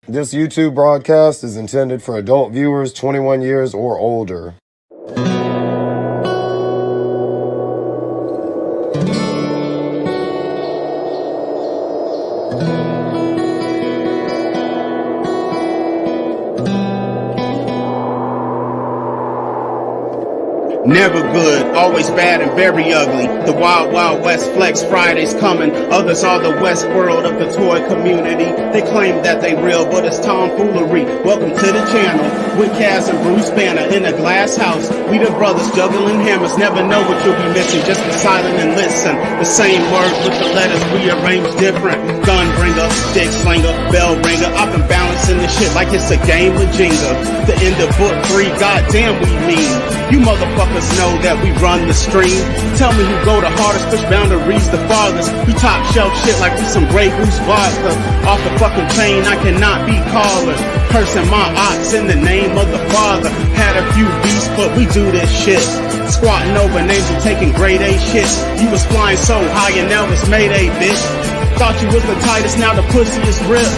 This YouTube broadcast is intended for adult viewers 21 years or older. Never good, always bad and very ugly. The Wild Wild West Flex Fridays coming. Others are the West world of the toy community. They claim that they real, but it's tomfoolery. Welcome to the channel with Cass and Bruce Banner in a glass house. We the brothers juggling hammers. Never know what you'll be missing. Just be silent and listen. The same word with the letters rearranged different. Gun bringer, dick slinger, bell ringer. I've been balancing this shit like it's a game of Jenga. The end of book 3, goddamn we mean. You motherfuckers know that we run the stream. Tell me who go the hardest, push boundaries the farthest. We top shelf shit like we some Grey Goose vodka. Off the fucking chain, I cannot be calling. Cursing my ox in the name of the Father. Had a few beasts, but we do this shit. Squatting over names and taking grade A shits. You was flying so high and now it's Mayday, bitch. Thought you was the tightest, now the pussy is ripped.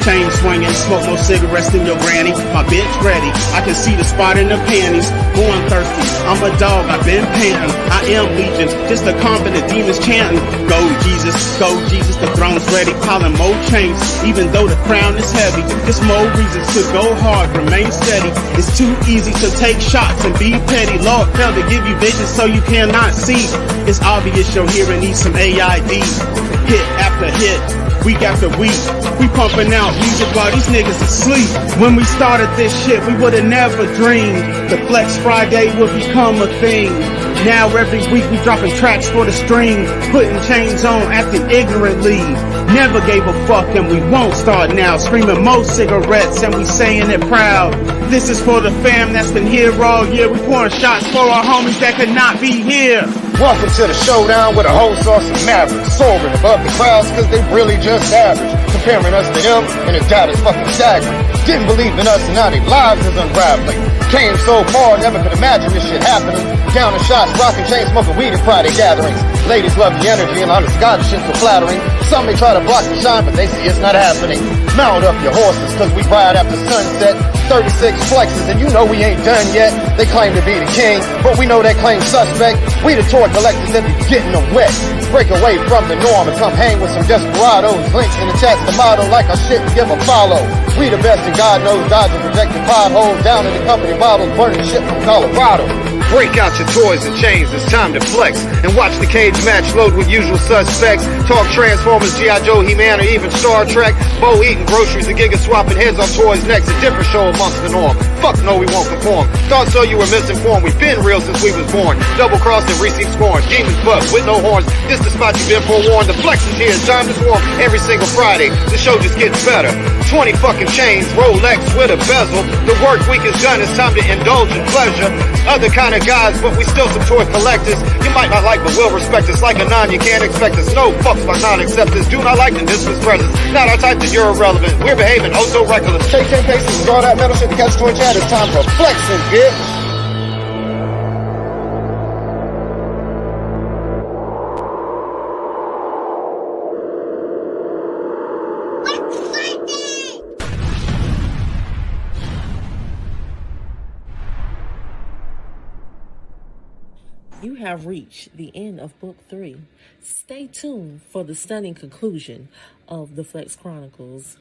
Chain swinging, smoke no cigarettes than your granny. My bitch ready, I can see the spot in the panties. Going thirsty, I'm a dog, I've been panting. I am legion, just a convent of demons chanting. Go Jesus, the throne's ready. Piling more chains, even though the crown is heavy. Just more reasons to go hard, remain steady. It's too easy to take shots and be petty. Lord failed to give you vision so you cannot see. It's obvious your hearing needs some AID. Hit after hit, week after week, we pumping out music while these niggas asleep. When we started this shit, we would've never dreamed the Flex Friday would become a thing. Now every week we dropping tracks for the stream, putting chains on, acting ignorantly. Never gave a fuck and we won't start now. Screaming more cigarettes and we saying it proud. This is for the fam that's been here all year. We pouring shots for our homies that could not be here. Welcome to the showdown with a whole sauce of mavericks, soaring above the clouds cause they really just average. Comparing us to them and it's got us fucking staggering. Didn't believe in us and now their lives is unraveling. Came so far, never could imagine this shit happening. Counting shots, rocking chains, smoking weed at Friday gatherings. Ladies love the energy and all the Scottish shit so flattering. Some may try to block the shine, but they see it's not happening. Mount up your horses cause we ride after sunset. 36 flexes and you know we ain't done yet. They claim to be the king, but we know that claim suspect. We the toy collectors that be getting them wet. Break away from the norm and come hang with some desperados. Links in the chat, the motto like our shit and give a follow. We the best and God knows, dodging projected potholes. Down in the company bottles, burning shit from Colorado. Break out your toys and chains, it's time to flex. And watch the cage match load with usual suspects. Talk Transformers, G.I. Joe, He-Man, or even Star Trek. Bo eating groceries and giga swapping heads on toys next. A different show amongst the norm. Fuck no, we won't conform. Thought so, you were misinformed. We've been real since we was born. Double crossed and received scorn. Demons butt with no horns. This the spot you've been forewarned. The flex is here, it's time to swarm. Every single Friday, the show just gets better. 20 fucking chains, Rolex with a bezel. The work week is done, it's time to indulge in pleasure. Other kind of guys, but we still some toy collectors. You might not like, but will respect us. Like a non, you can't expect us. No fucks by non-acceptors. Do not like the dismiss presence. Not our type, that you're irrelevant. We're behaving oh so reckless. Shake 10 cases and all that metal shit to catch toy chat. It's time for flexing, bitch. You have reached the end of Book 3. Stay tuned for the stunning conclusion of the Flex Chronicles.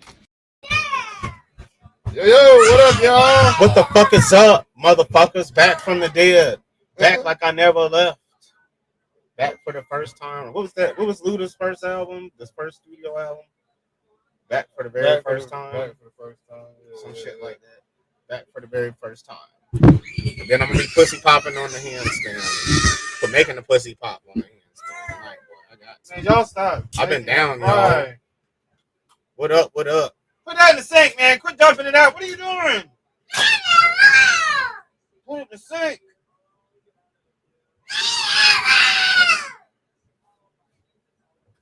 Yo, what up, y'all? What the fuck is up, motherfuckers? Back from the dead. Back like I never left. Back for the first time. What was that? What was Luda's first album? This first studio album? Back for the very first time. Back for the first time. Some shit like that. Back for the very first time. And then I'm gonna be pussy popping on the handstand. For making the pussy pop on the handstand. Tonight, boy. I got to. Man, y'all stop. I've been down, y'all. Right. What up? What up? Put that in the sink, man. Quit dumping it out. What are you doing? Put it in the sink.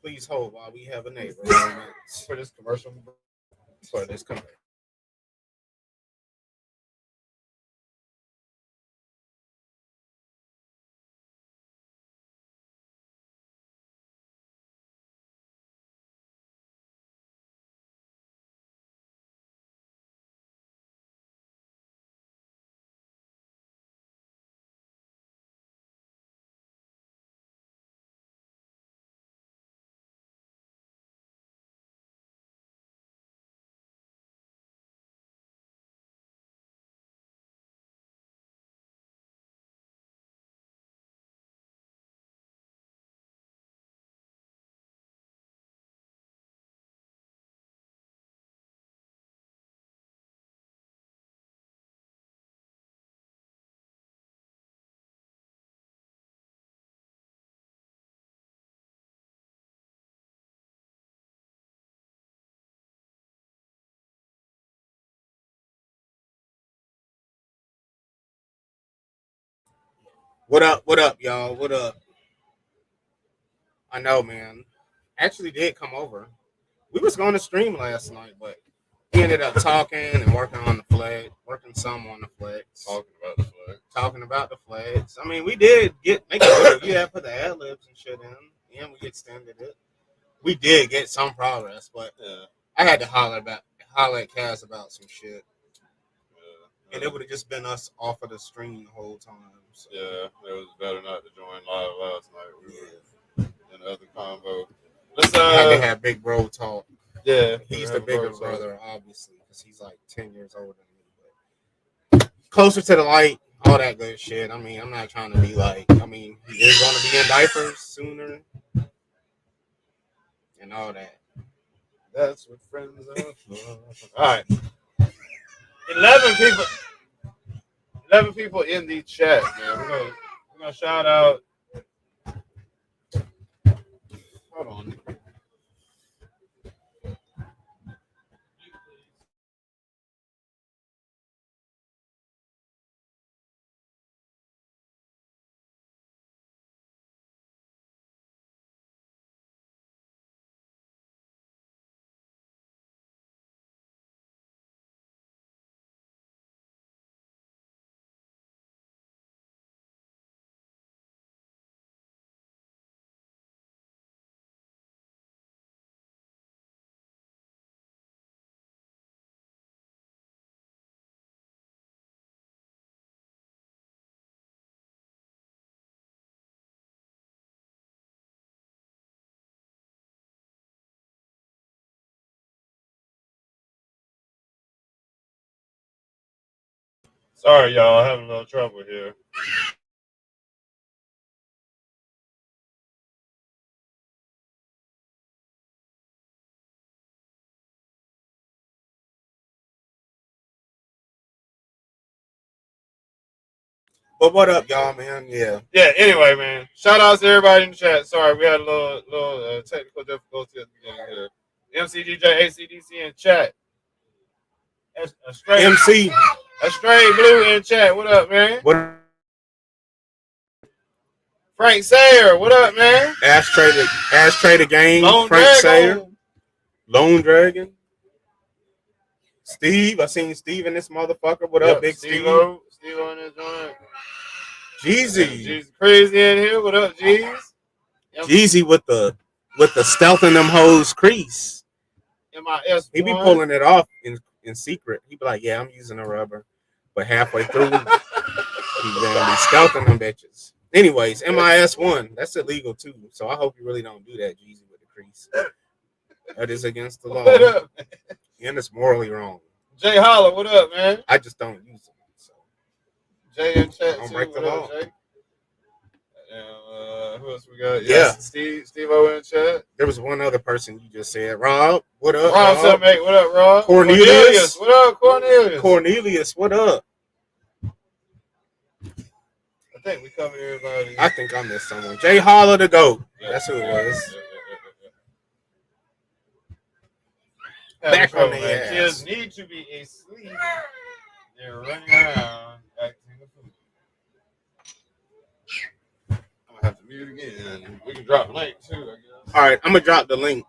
Please hold while we have a neighbor For this commercial. for this commercial. What up? What up, y'all? What up? I know, man. Actually, did come over. We was going to stream last night, but we ended up talking and working on the flag, working some on the flex, talking about the flags. I mean, we did make it. You had put the ad libs and shit in, and we extended it. We did get some progress, but I had to holler at Cass about some shit. And it would have just been us off of the stream the whole time. So. Yeah, it was better not to join live last night. We were in the other convo. Let's had to have Big Bro talk. Yeah, he's the bigger brother, obviously, because he's like 10 years older than me. But closer to the light, all that good shit. I mean, I'm not trying to be like. I mean, he is going to be in diapers sooner, and all that. That's what friends are for. All right. 11 people in the chat, man. We're gonna shout out. Hold on. Sorry, y'all. Having a little trouble here. But what up, y'all, man? Yeah. Anyway, man. Shout outs to everybody in the chat. Sorry, we had a little technical difficulty at the beginning here. MCDJ, ACDC in chat. A straight blue in chat. What up, man? What? Frank Sayer. What up, man? Ashtray the game. Lone Frank Dragon. Sayer. Lone Dragon. Steve. I seen Steve in this motherfucker. What up, Big Steve? Steve on this joint. Jeezy. Jeezy crazy in here. What up, Jeez? Jeezy with the stealthing them hoes crease. MIS. He be pulling it off in secret. He be like, yeah, I'm using a rubber. But halfway through, he gonna be stealthing them bitches. Anyways, MIS1, that's illegal too. So I hope you really don't do that, Jeezy, with the crease. That is against the law. What up? And it's morally wrong. Jay Holler, what up, man? I just don't use them. So. Jay in chat Don't too. break the What law. up, Jay? Who else we got? Yes, Steve O in chat. There was one other person you just said. Rob, what up? Rob, what's up, mate? What up, Rob? Cornelius. What up, Cornelius? Cornelius, what up? I think we covered everybody. I think I missed someone. Jay Holler the GOAT. That's who it was. Back on the ass. Kids need to be asleep. They're running around acting a fool. I'm gonna have to mute again. We can drop the link too, I guess. All right, I'm gonna drop the link.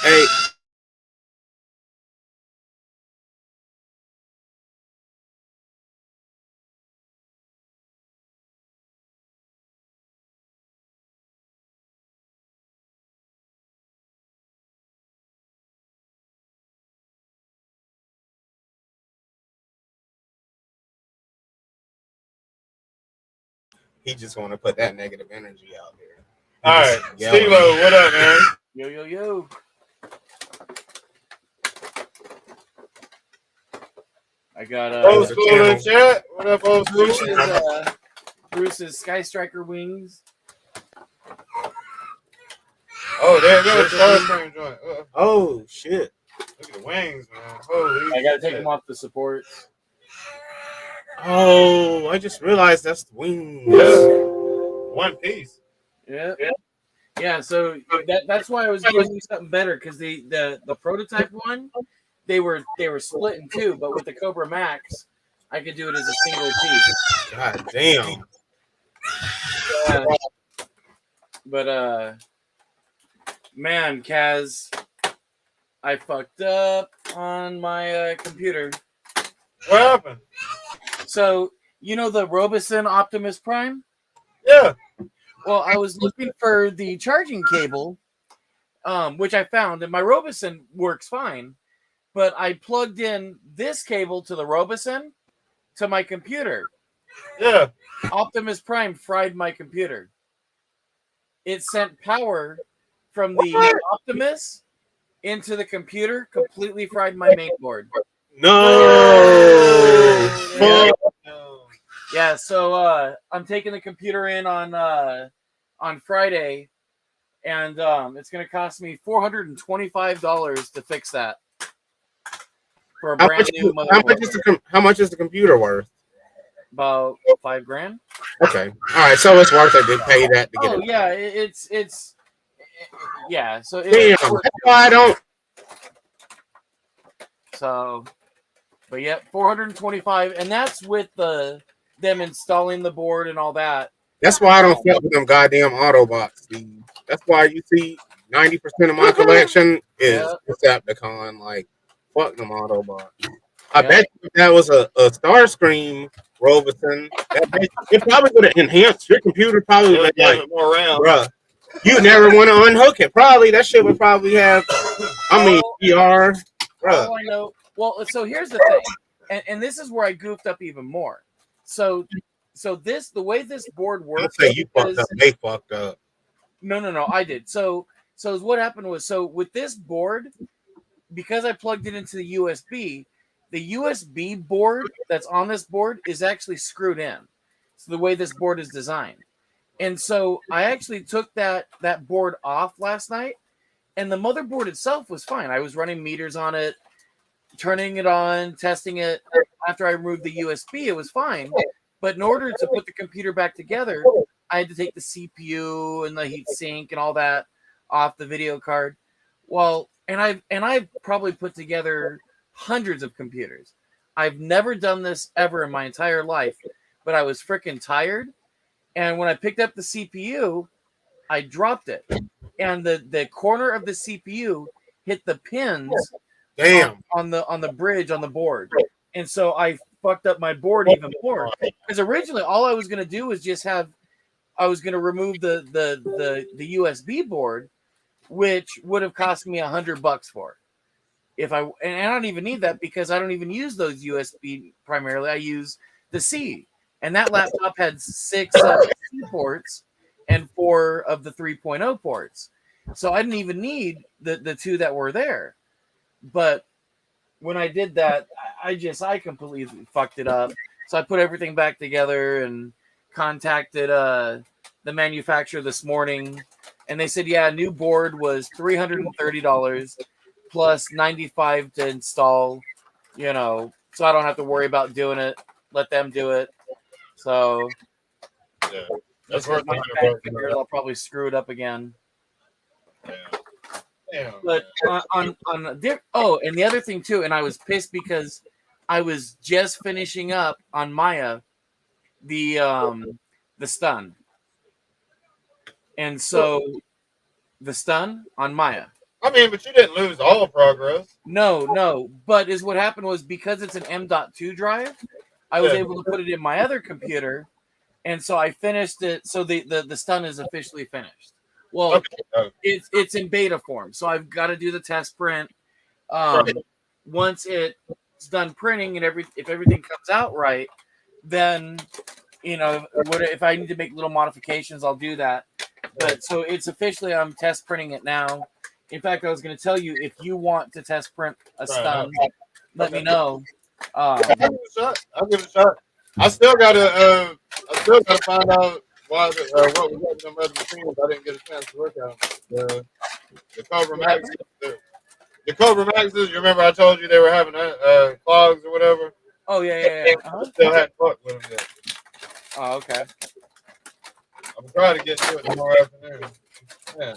Hey. He just want to put that negative energy out there. All right, Steve-O, what up, man? Yo. I got Old school in the chat. What up, old school? Bruce's Sky Striker wings. Oh, there it goes. Starscream joint. Oh shit! Look at the wings, man. Holy I gotta shit. take them off the supports. Oh, I just realized that's the wings. Yeah. One piece. Yeah. Yeah, so that's why I was giving you something better, because the prototype one, they were split in two, but with the Cobra Max, I could do it as a single piece. God damn. But man, Kaz, I fucked up on my computer. What happened? So you know the Robeson Optimus Prime? Yeah. Well, I was looking for the charging cable, which I found, and my Robeson works fine. But I plugged in this cable to the Robeson to my computer. Yeah. Optimus Prime fried my computer. It sent power from the Optimus into the computer, completely fried my main board. No. Yeah. Yeah, so I'm taking the computer in on Friday, and it's going to cost me $425 to fix that for a brand new motherboard. How much is the computer worth? About $5,000. Okay. All right. So it's worth it to pay that to get it. Yeah, it's yeah. So Damn. That's why I don't. So, but yeah, 425, and that's with them installing the board and all that. That's why I don't fuck with them goddamn Autobots, Steve. That's why you see 90% of my collection is Decepticon. Like, fuck them Autobots. I bet you if that was a Starscream Robeson, it probably would have enhanced your computer. Probably would like more round. Bruh, you never want to unhook it. Probably that shit would probably have. I mean, PR. Bruh. All I know. Well, so here's the thing, and this is where I goofed up even more. So the way this board works. I'll say you fucked up. They fucked up. No, I did. So what happened was, so with this board, because I plugged it into the USB board that's on this board is actually screwed in. So the way this board is designed. And so I actually took that board off last night, and the motherboard itself was fine. I was running meters on it, turning it on, testing it. After I removed the USB, it was fine. But in order to put the computer back together, I had to take the CPU and the heat sink and all that off the video card. Well, and I've probably put together hundreds of computers. I've never done this ever in my entire life, but I was freaking tired. And when I picked up the CPU, I dropped it. And the corner of the CPU hit the pins on the bridge on the board. And so I fucked up my board even more. Because originally all I was going to do was just I was going to remove the USB board, which would have cost me $100 for it. And I don't even need that because I don't even use those USB primarily. I use the C. And that laptop had 6 C ports and 4 of the 3.0 ports. So I didn't even need the 2 that were there. But when I did that, I completely fucked it up. So I put everything back together and contacted the manufacturer this morning. And they said, yeah, a new board was $330 plus $95 to install, so I don't have to worry about doing it. Let them do it. So yeah, that's worth it. I'll probably screw it up again. Yeah. But and the other thing too, and I was pissed because I was just finishing up on Maya the stun. And so the stun on Maya. I mean, but you didn't lose all progress. No. But what happened was because it's an M.2 drive, I was able to put it in my other computer, and so I finished it. So the stun is officially finished. Well, it's in beta form, so I've got to do the test print. Once it's done printing and if everything comes out right, then if I need to make little modifications, I'll do that. But so it's officially, I'm test printing it now. In fact, I was going to tell you, if you want to test print a stun, let me know. Um, I'll give it a shot. I'll give it a shot. I still gotta find out what was happening on other machines. I didn't get a chance to look at them. The Cobra Max, the Cobra Maxes. You remember I told you they were having clogs or whatever. oh yeah. I still hadn't fucked with them yet. Oh, okay. I'm trying to get to it tomorrow afternoon. Man,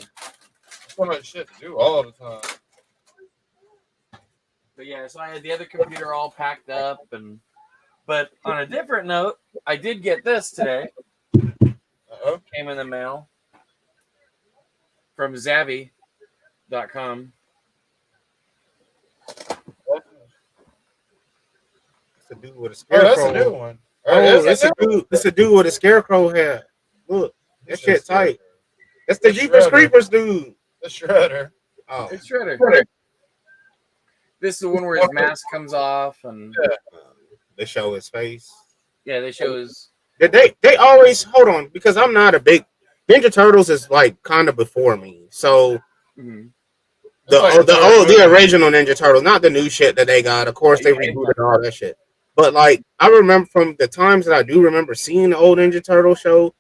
so much shit to do all the time. But yeah, so I had the other computer all packed up, but on a different note, I did get this today. Uh-oh. Came in the mail from Zavvi.com. It's a dude with a Oh, that's scarecrow. a new one. Oh, that's it's a dude. It's a dude with a scarecrow head. Look, that shit tight. That's the Jeepers Creepers dude. The Shredder. Oh, It's Shredder. This is the one where his mask comes off, and they show his face. yeah, they show his. They always hold on because I'm not a big Ninja Turtles is like kind of before me. So Mhm. the original Ninja Turtles, not the new shit that they got. Of course, they rebooted all that shit. But like I remember from the times that I do remember seeing the old Ninja Turtle show,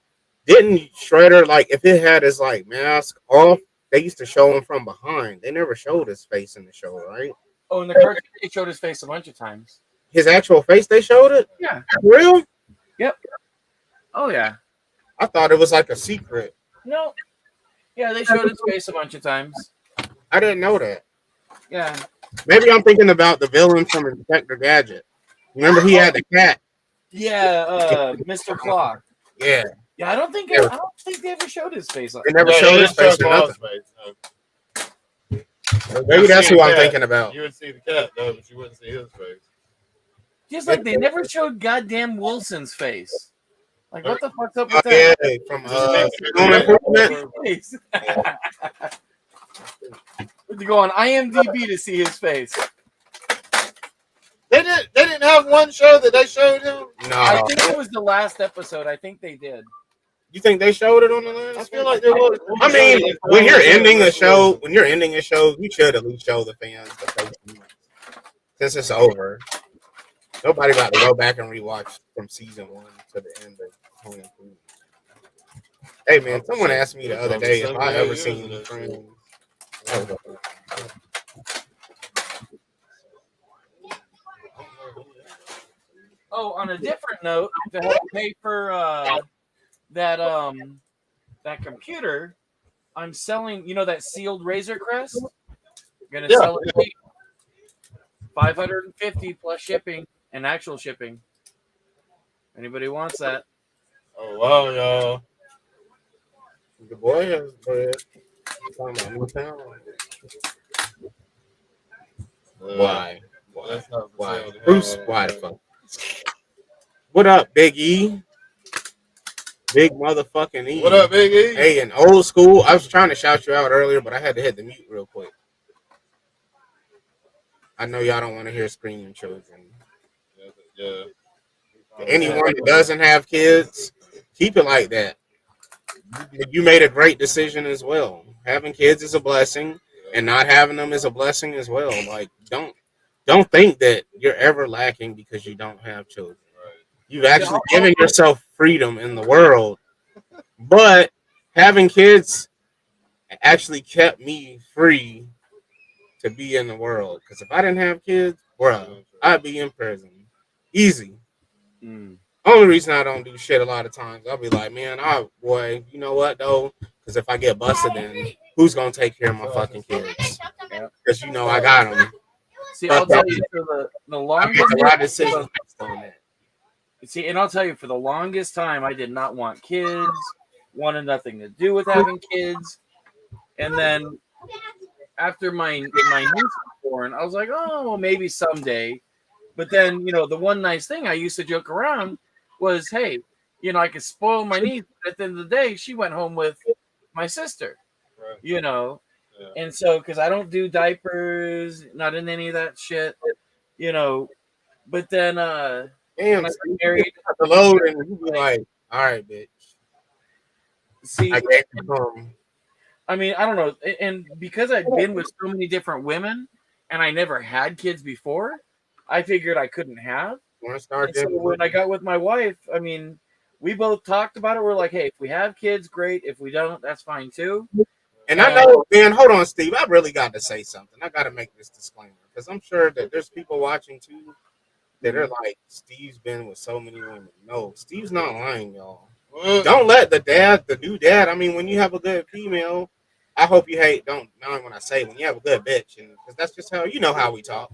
didn't Shredder like if it had his like mask off, they used to show him from behind. They never showed his face in the show, right? Oh, in the cartoon, they showed his face a bunch of times. His actual face, they showed it? Yeah. For real? Yep. Oh yeah. I thought it was like a secret. No. Yeah, they showed his face a bunch of times. I didn't know that. Yeah. Maybe I'm thinking about the villain from Inspector Gadget. Remember he had the cat? Yeah, Mr. Claw. Yeah. Yeah, I don't think they ever showed his face. They never showed his face or nothing. Maybe that's who I'm thinking about. You would see the cat though, but you wouldn't see his face. Just like they never showed goddamn Wilson's face. Like, what the fuck's up with that? Yeah, from Home Improvement. Face. To go on IMDb to see his face. They didn't have one show that they showed him. No, I think it was the last episode. I think they did. you think they showed it on the list? I feel like there was. I mean, when you're ending a show, you should at least show the fans the face. Since it's over, nobody about to go back and rewatch from season 1 to the end of Home Improvement. Hey man, someone asked me the other day if I ever seen Friends. Oh, on a different note, to help pay for that computer, I'm selling. You know that sealed Razor Crest? Gonna sell it cheap. $550 plus shipping and actual shipping. Anybody wants that? Oh wow, y'all. The boy has bread. Talking about Newtown. Why? That's not for Why? sale. Bruce, why the fuck? What up, Big E? Big motherfucking E. What up, Big E? Hey, in old school, I was trying to shout you out earlier, but I had to hit the mute real quick. I know y'all don't want to hear screaming children. Yeah. Anyone that doesn't have kids, keep it like that. You made a great decision as well. Having kids is a blessing, and not having them is a blessing as well. Like, don't think that you're ever lacking because you don't have children. You've actually given yourself freedom in the world, but having kids actually kept me free to be in the world. Because if I didn't have kids, bro, I'd be in prison. Easy. Only reason I don't do shit a lot of times, I'll be like, man, boy, you know what though? Because if I get busted, then who's gonna take care of my fucking kids? Because you know I got them. See, I'll tell you for the longest I make a lot of decisions based on that. See, and I'll tell you, for the longest time, I did not want kids, wanted nothing to do with having kids. And then after my niece was born, I was like, oh, well, maybe someday. But then, the one nice thing I used to joke around was, hey, I could spoil my niece. But at the end of the day, she went home with my sister, Yeah. And so, because I don't do diapers, not in any of that shit, But then, Damn, when I got married, the load and you be like, all right, bitch. see, I gave you home. I mean, I don't know. And because I've been with so many different women and I never had kids before, I figured I couldn't have. Want to start And so when I got with my wife, I mean, we both talked about it. We're like, hey, if we have kids, great. If we don't, that's fine too. And I know, man, hold on, Steve. I really got to say something. I got to make this disclaimer because I'm sure that there's people watching too that are like, Steve's been with so many women. No, Steve's not lying, y'all. Don't let the new dad. I mean, when you have a good female, I hope you hate. Don't mind when I say when you have a good bitch, and because that's just how how we talk.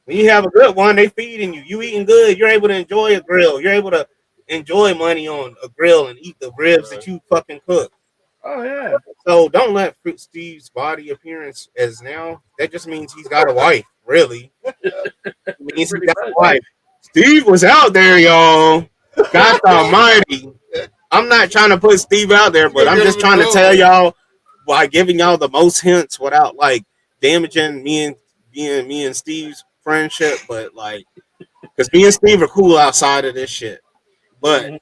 When you have a good one, they feeding you. You eating good. You're able to enjoy a grill. You're able to enjoy money on a grill and eat the ribs that you fucking cook. Oh yeah. So don't let Steve's body appearance as now. That just means he's got a wife. Really, it means he got a wife. Steve was out there, y'all. God Almighty. I'm not trying to put Steve out there, but I'm just trying to tell y'all by giving y'all the most hints without like damaging me and Steve's friendship. But like, because me and Steve are cool outside of this shit. But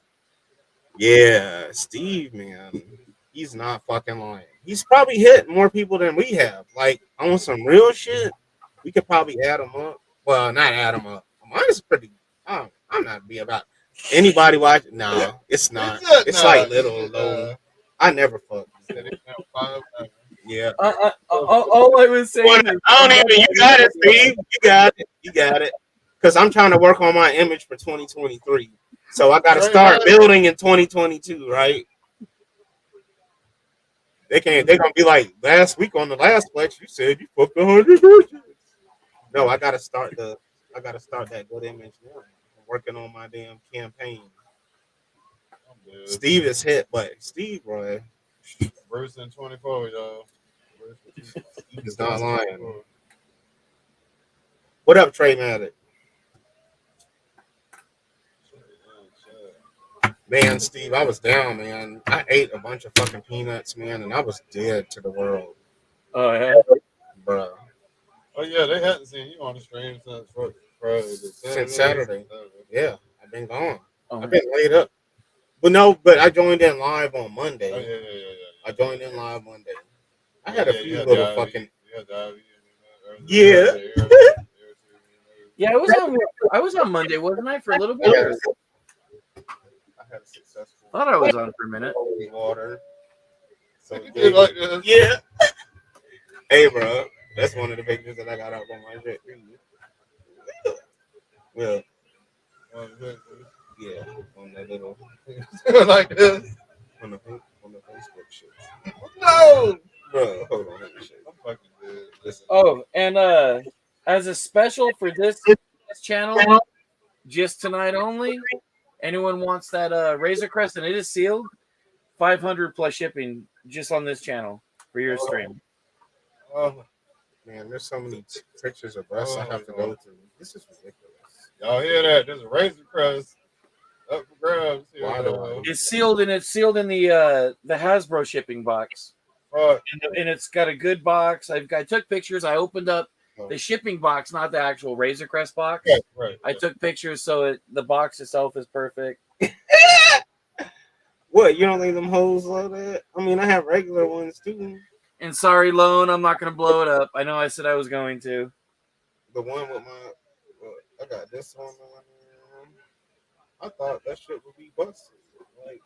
yeah, Steve, man. He's not fucking lying. He's probably hit more people than we have. Like, on some real shit, we could probably add him up. Well, not add him up. Mine is pretty. I'm not be about anybody watching. No, it's not. It's like little low. I never fucked. Yeah. All I was saying. I don't even. You got it, Steve. You got it. Because I'm trying to work on my image for 2023. So I got to start building in 2022, right? They're gonna be like, last week on the last flex, you said you fucked 100 bitches. No, I gotta start that good image now. I'm working on my damn campaign. Steve is hit, but Steve, bro. Bruce in 24, y'all. He's not lying. What up, Trey Maddox? Man, Steve, I was down, man. I ate a bunch of fucking peanuts, man, and I was dead to the world. Oh yeah, bro. Oh yeah, they hadn't seen you on the stream since Friday. Since Saturday. Yeah, I've been gone. I've been laid up. But I joined in live on Monday. Oh, yeah. I joined in live Monday. I had a few little fucking. Yeah. Yeah, I was on Monday, wasn't I, for a little bit? Yeah. I had a successful. Thought I was on for a minute. Water. So like this. Yeah. Hey, bro, that's one of the pictures that I got up on my jet. Well, yeah, on that little like this on the Facebook shit. No, bro, hold on, let me show you. I'm fucking dead. Listen. Oh, and as a special for this channel, just tonight only. Anyone wants that Razor Crest, and it is sealed, 500 plus shipping just on this channel for your stream. Oh man, there's so many pictures of breasts I have to go through. This is ridiculous. Y'all hear that? There's a Razor Crest up for grabs. It's sealed, and it's sealed in the Hasbro shipping box. And it's got a good box. I took pictures. I opened up the shipping box, not the actual Razor Crest box. Right. I took pictures, so the box itself is perfect. What, you don't think them hoes love that? I mean, I have regular ones too. And sorry, Lone, I'm not going to blow it up. I know I said I was going to. The one with I got this one. I thought that shit would be busted. Like,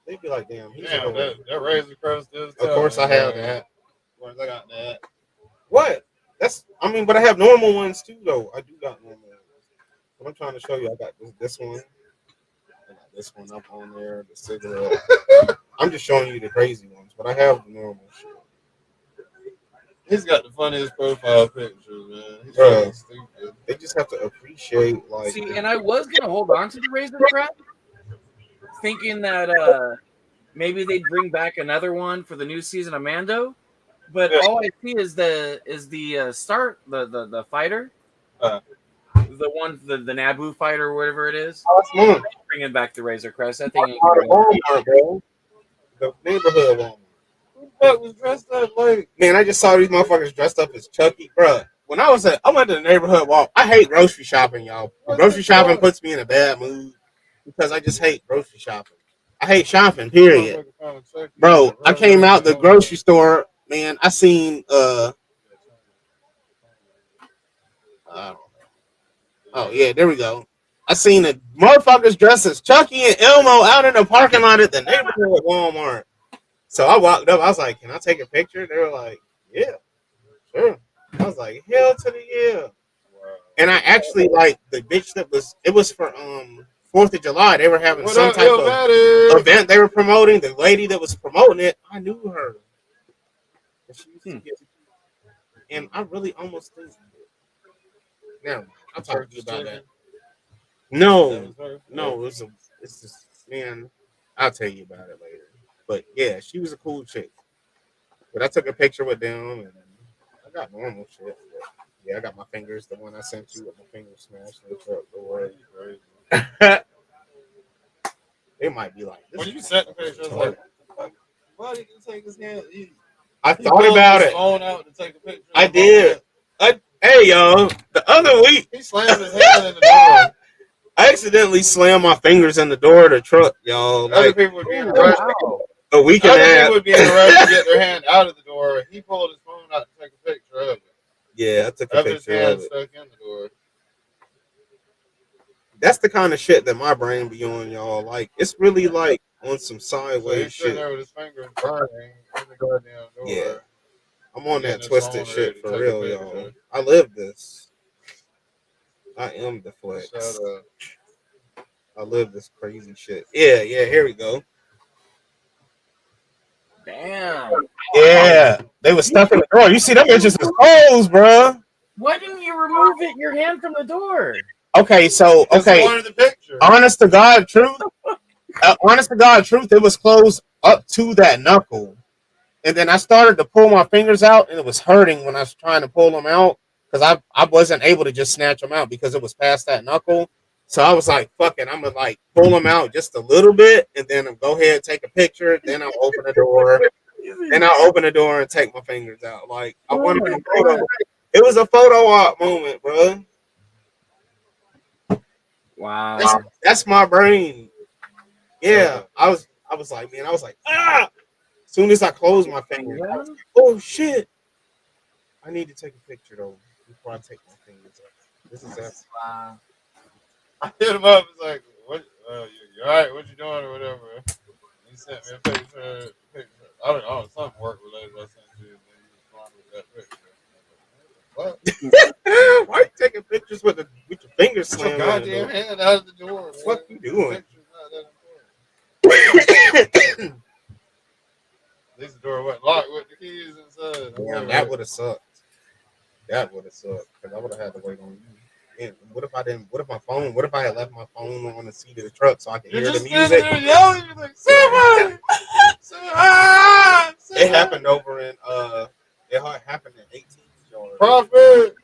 they'd be like, damn, that Razor Crest is. Of course, I have that. Of course, I got that. What? But I have normal ones too, though. I do got normal ones. But I'm trying to show you. I got this one. I got this one up on there. The cigarette. I'm just showing you the crazy ones, but I have the normal shit. He's got the funniest profile pictures, man. He's Bro, stupid. They just have to appreciate, like. See, and I was gonna hold on to the Razor Crest, thinking that maybe they'd bring back another one for the new season of Mando, but all I see is the fighter, the one the Naboo fighter or whatever it is. Bringing back the Razor Crest. I think the neighborhood one. Was dressed up like, man, I just saw these motherfuckers dressed up as Chucky, bro. When I went to the neighborhood walk. I hate grocery shopping, y'all. Grocery shopping puts me in a bad mood because I just hate grocery shopping. I hate shopping, period. Bro, I came out the grocery store, man. I seen I don't know. Oh yeah, there we go. I seen the motherfuckers dressed as Chucky and Elmo out in the parking lot at the neighborhood Walmart. So I walked up. I was like, "Can I take a picture?" They were like, "Yeah, sure." I was like, "Hell to the yeah!" And I actually like the bitch that was. It was for 4th of July. They were having some type of event they were promoting. The lady that was promoting it, I knew her. And she used to get, and I really almost think. Never mind. I'll talk to you about that. No, no, it's just man. I'll tell you about it later. But yeah, she was a cool chick. But I took a picture with them, and I got normal shit. But yeah, I got my fingers. The one I sent you with my fingers smashed in the truck door. They might be like, When you sent the picture, I was like, why did you take his hand? I thought about it. Phone out to take a picture. I did. Hey, yo, the other week he slammed his hand in the door. I accidentally slammed my fingers in the door of the truck, y'all. Other Like people would be in a rush. a week and a Other half. people would be in a rush to get their hand out of the door. He pulled his phone out to take a picture of it. Yeah, I took a Of his picture hand of it. stuck in the door. That's the kind of shit that my brain be on, y'all. Like, it's really like on some So sideways he's sitting shit. there with his fingers burning in the goddamn door. Yeah. I'm on Getting that his twisted phone shit ready to for take a real, picture. y'all. I live this. I am the flex. Shut up. I live this crazy shit. Yeah, here we go. Damn. Yeah, they was stuck in the door. You see them bitches is closed, bro. Why didn't you remove your hand from the door? Okay, so Just wanted the picture. honest to God, truth. It was closed up to that knuckle, and then I started to pull my fingers out, and it was hurting when I was trying to pull them out because I wasn't able to just snatch them out because it was past that knuckle. So I was like, "Fuck it, I'm gonna like pull them out just a little bit, and then go ahead take a picture. Then I'll open the door. Then I'll open the door and take my fingers out. Like I wanted a photo. It was a photo op moment, bro. Wow. That's my brain. Yeah, I was like, man, ah. As soon as I closed my fingers, I was like, oh shit. I need to take a picture though before I take my fingers out. This is that. Wow. I hit him up. It's like, what? You all right? What you doing or whatever? He sent me a picture. I don't know, something work related. I sent you, and then you responded with that picture. What? Why you taking pictures with your fingers Get your slammed? goddamn hand out of the door. What the fuck you doing? At least the door wasn't locked with the keys inside. Damn, that would have sucked. That would have sucked because I would have had to wait on you. And what if I didn't? What if my phone? What if I had left my phone on the seat of the truck so I could hear the music? There yelling, you're like, somebody! It happened over in it happened in 18th yard. Prophet.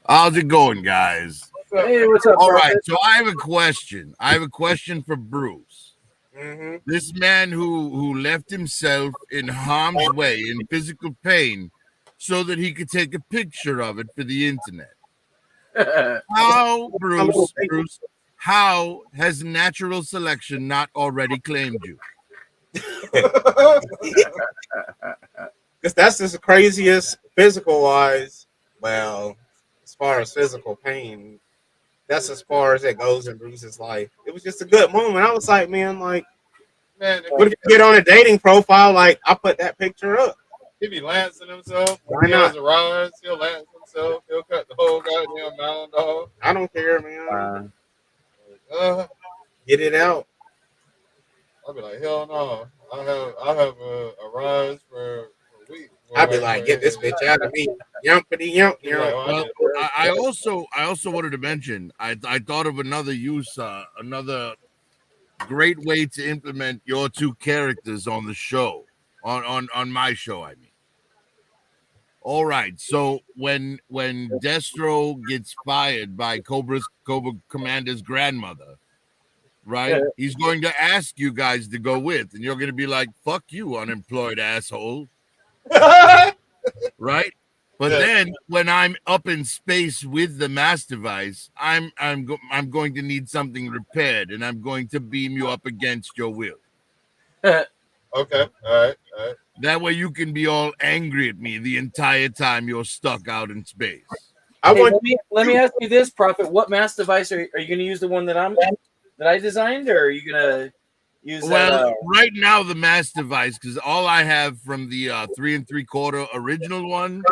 How's it going, guys? Hey, what's up? All Prophet? right, so I have a question. I have a question for Bruce. Mm-hmm. This man who left himself in harm's way, in physical pain, so that he could take a picture of it for the internet. How, Bruce, how has natural selection not already claimed you? Because that's just the craziest physical wise. Well, as far as physical pain, that's as far as it goes in Bruce's life. It was just a good moment. I was like, man, like, what if you get on a dating profile? Like, I put that picture up. He be lancing himself. Why He not? has a rise. He'll lance himself. He'll cut the whole goddamn mound off. I don't care, man. Uh, Get it out. I'll be like, hell no. I have a rise for a week. I'd be like, get this bitch out of me. Yumpity yump. You're like, oh, Well, I also wanted to mention I thought of another use, another great way to implement your two characters on the show, on my show. I mean, all right. So when Destro gets fired by Cobra Commander's grandmother, right? He's going to ask you guys to go with, and you're going to be like, "Fuck you, unemployed asshole." Right? But then when I'm up in space with the mass device, I'm going to need something repaired, and I'm going to beam you up against your will. Okay. All right. That way you can be all angry at me the entire time you're stuck out in space. Hey, want let me ask you this, Prophet. What mass device are you going to use? The one that I designed, or are you going to use Well, that? right now the mass device, because all I have from the 3 3/4 original one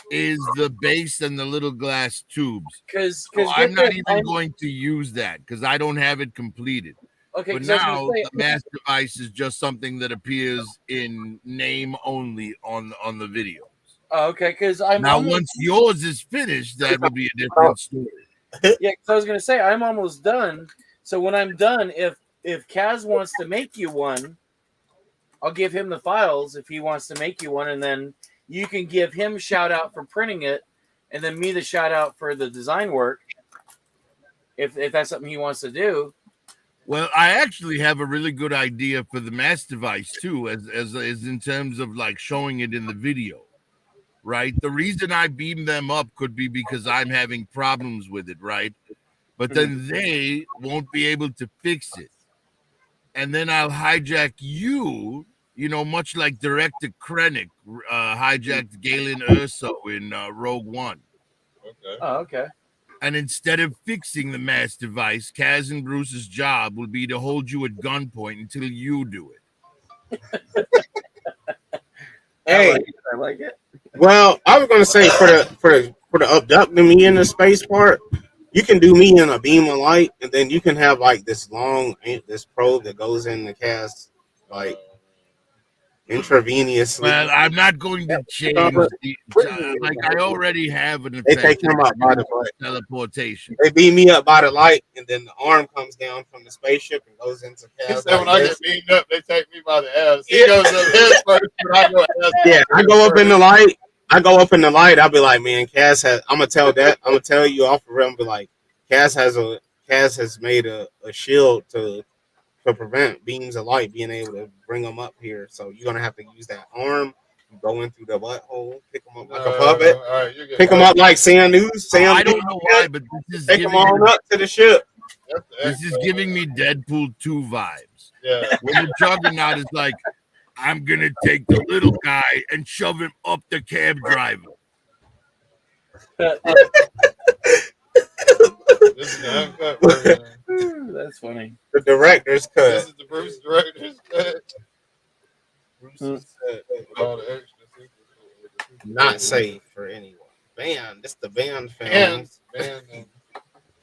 is the base and the little glass tubes. Because So I'm not even going to use that because I don't have it completed. Okay, But 'cause I was gonna now say- the mass device is just something that appears in name only on the video. Oh, okay, because I'm Now almost, once yours is finished, that will be a different story. yeah, because I was gonna say I'm almost done. So when I'm done, if Kaz wants to make you one, I'll give him the files if he wants to make you one, and then you can give him shout out for printing it, and then me the shout out for the design work. If that's something he wants to do. Well, I actually have a really good idea for the mass device too, as in terms of like showing it in the video, right? The reason I beam them up could be because I'm having problems with it, right? But then they won't be able to fix it, and then I'll hijack you, much like Director Krennic hijacked Galen Erso in Rogue One. Okay. Oh, okay. And instead of fixing the mass device, Kaz and Bruce's job will be to hold you at gunpoint until you do it. Hey, I like it. well, I was gonna say for the abducting me in the space part, you can do me in a beam of light, and then you can have like this probe that goes in the cast like intravenously. Well, I'm not going to change like I already have an They effect. take him up by the butt. Teleportation. They beam me up by the light, and then the arm comes down from the spaceship and goes into He cast. said when I get beamed up, they take me by the ass. He goes up head first, but I go ass. Yeah, I go up in the light. I'll be like, man, Cass has. I'm gonna tell you off the real. Be like, Cass has made a shield to prevent beams of light being able to bring them up here. So you're gonna have to use that arm, go in through the butthole, pick them up like a puppet, pick them up like Sam News. I don't know why, but this is take them on up to the ship. This is giving me Deadpool 2 vibes. Yeah. When the Juggernaut is like, I'm gonna take the little guy and shove him up the cab driver. This is the uncut version. That's funny. The director's cut. This is the Bruce director's cut. Bruce said all the extras. Not safe for anyone. Band. This the band film. Band.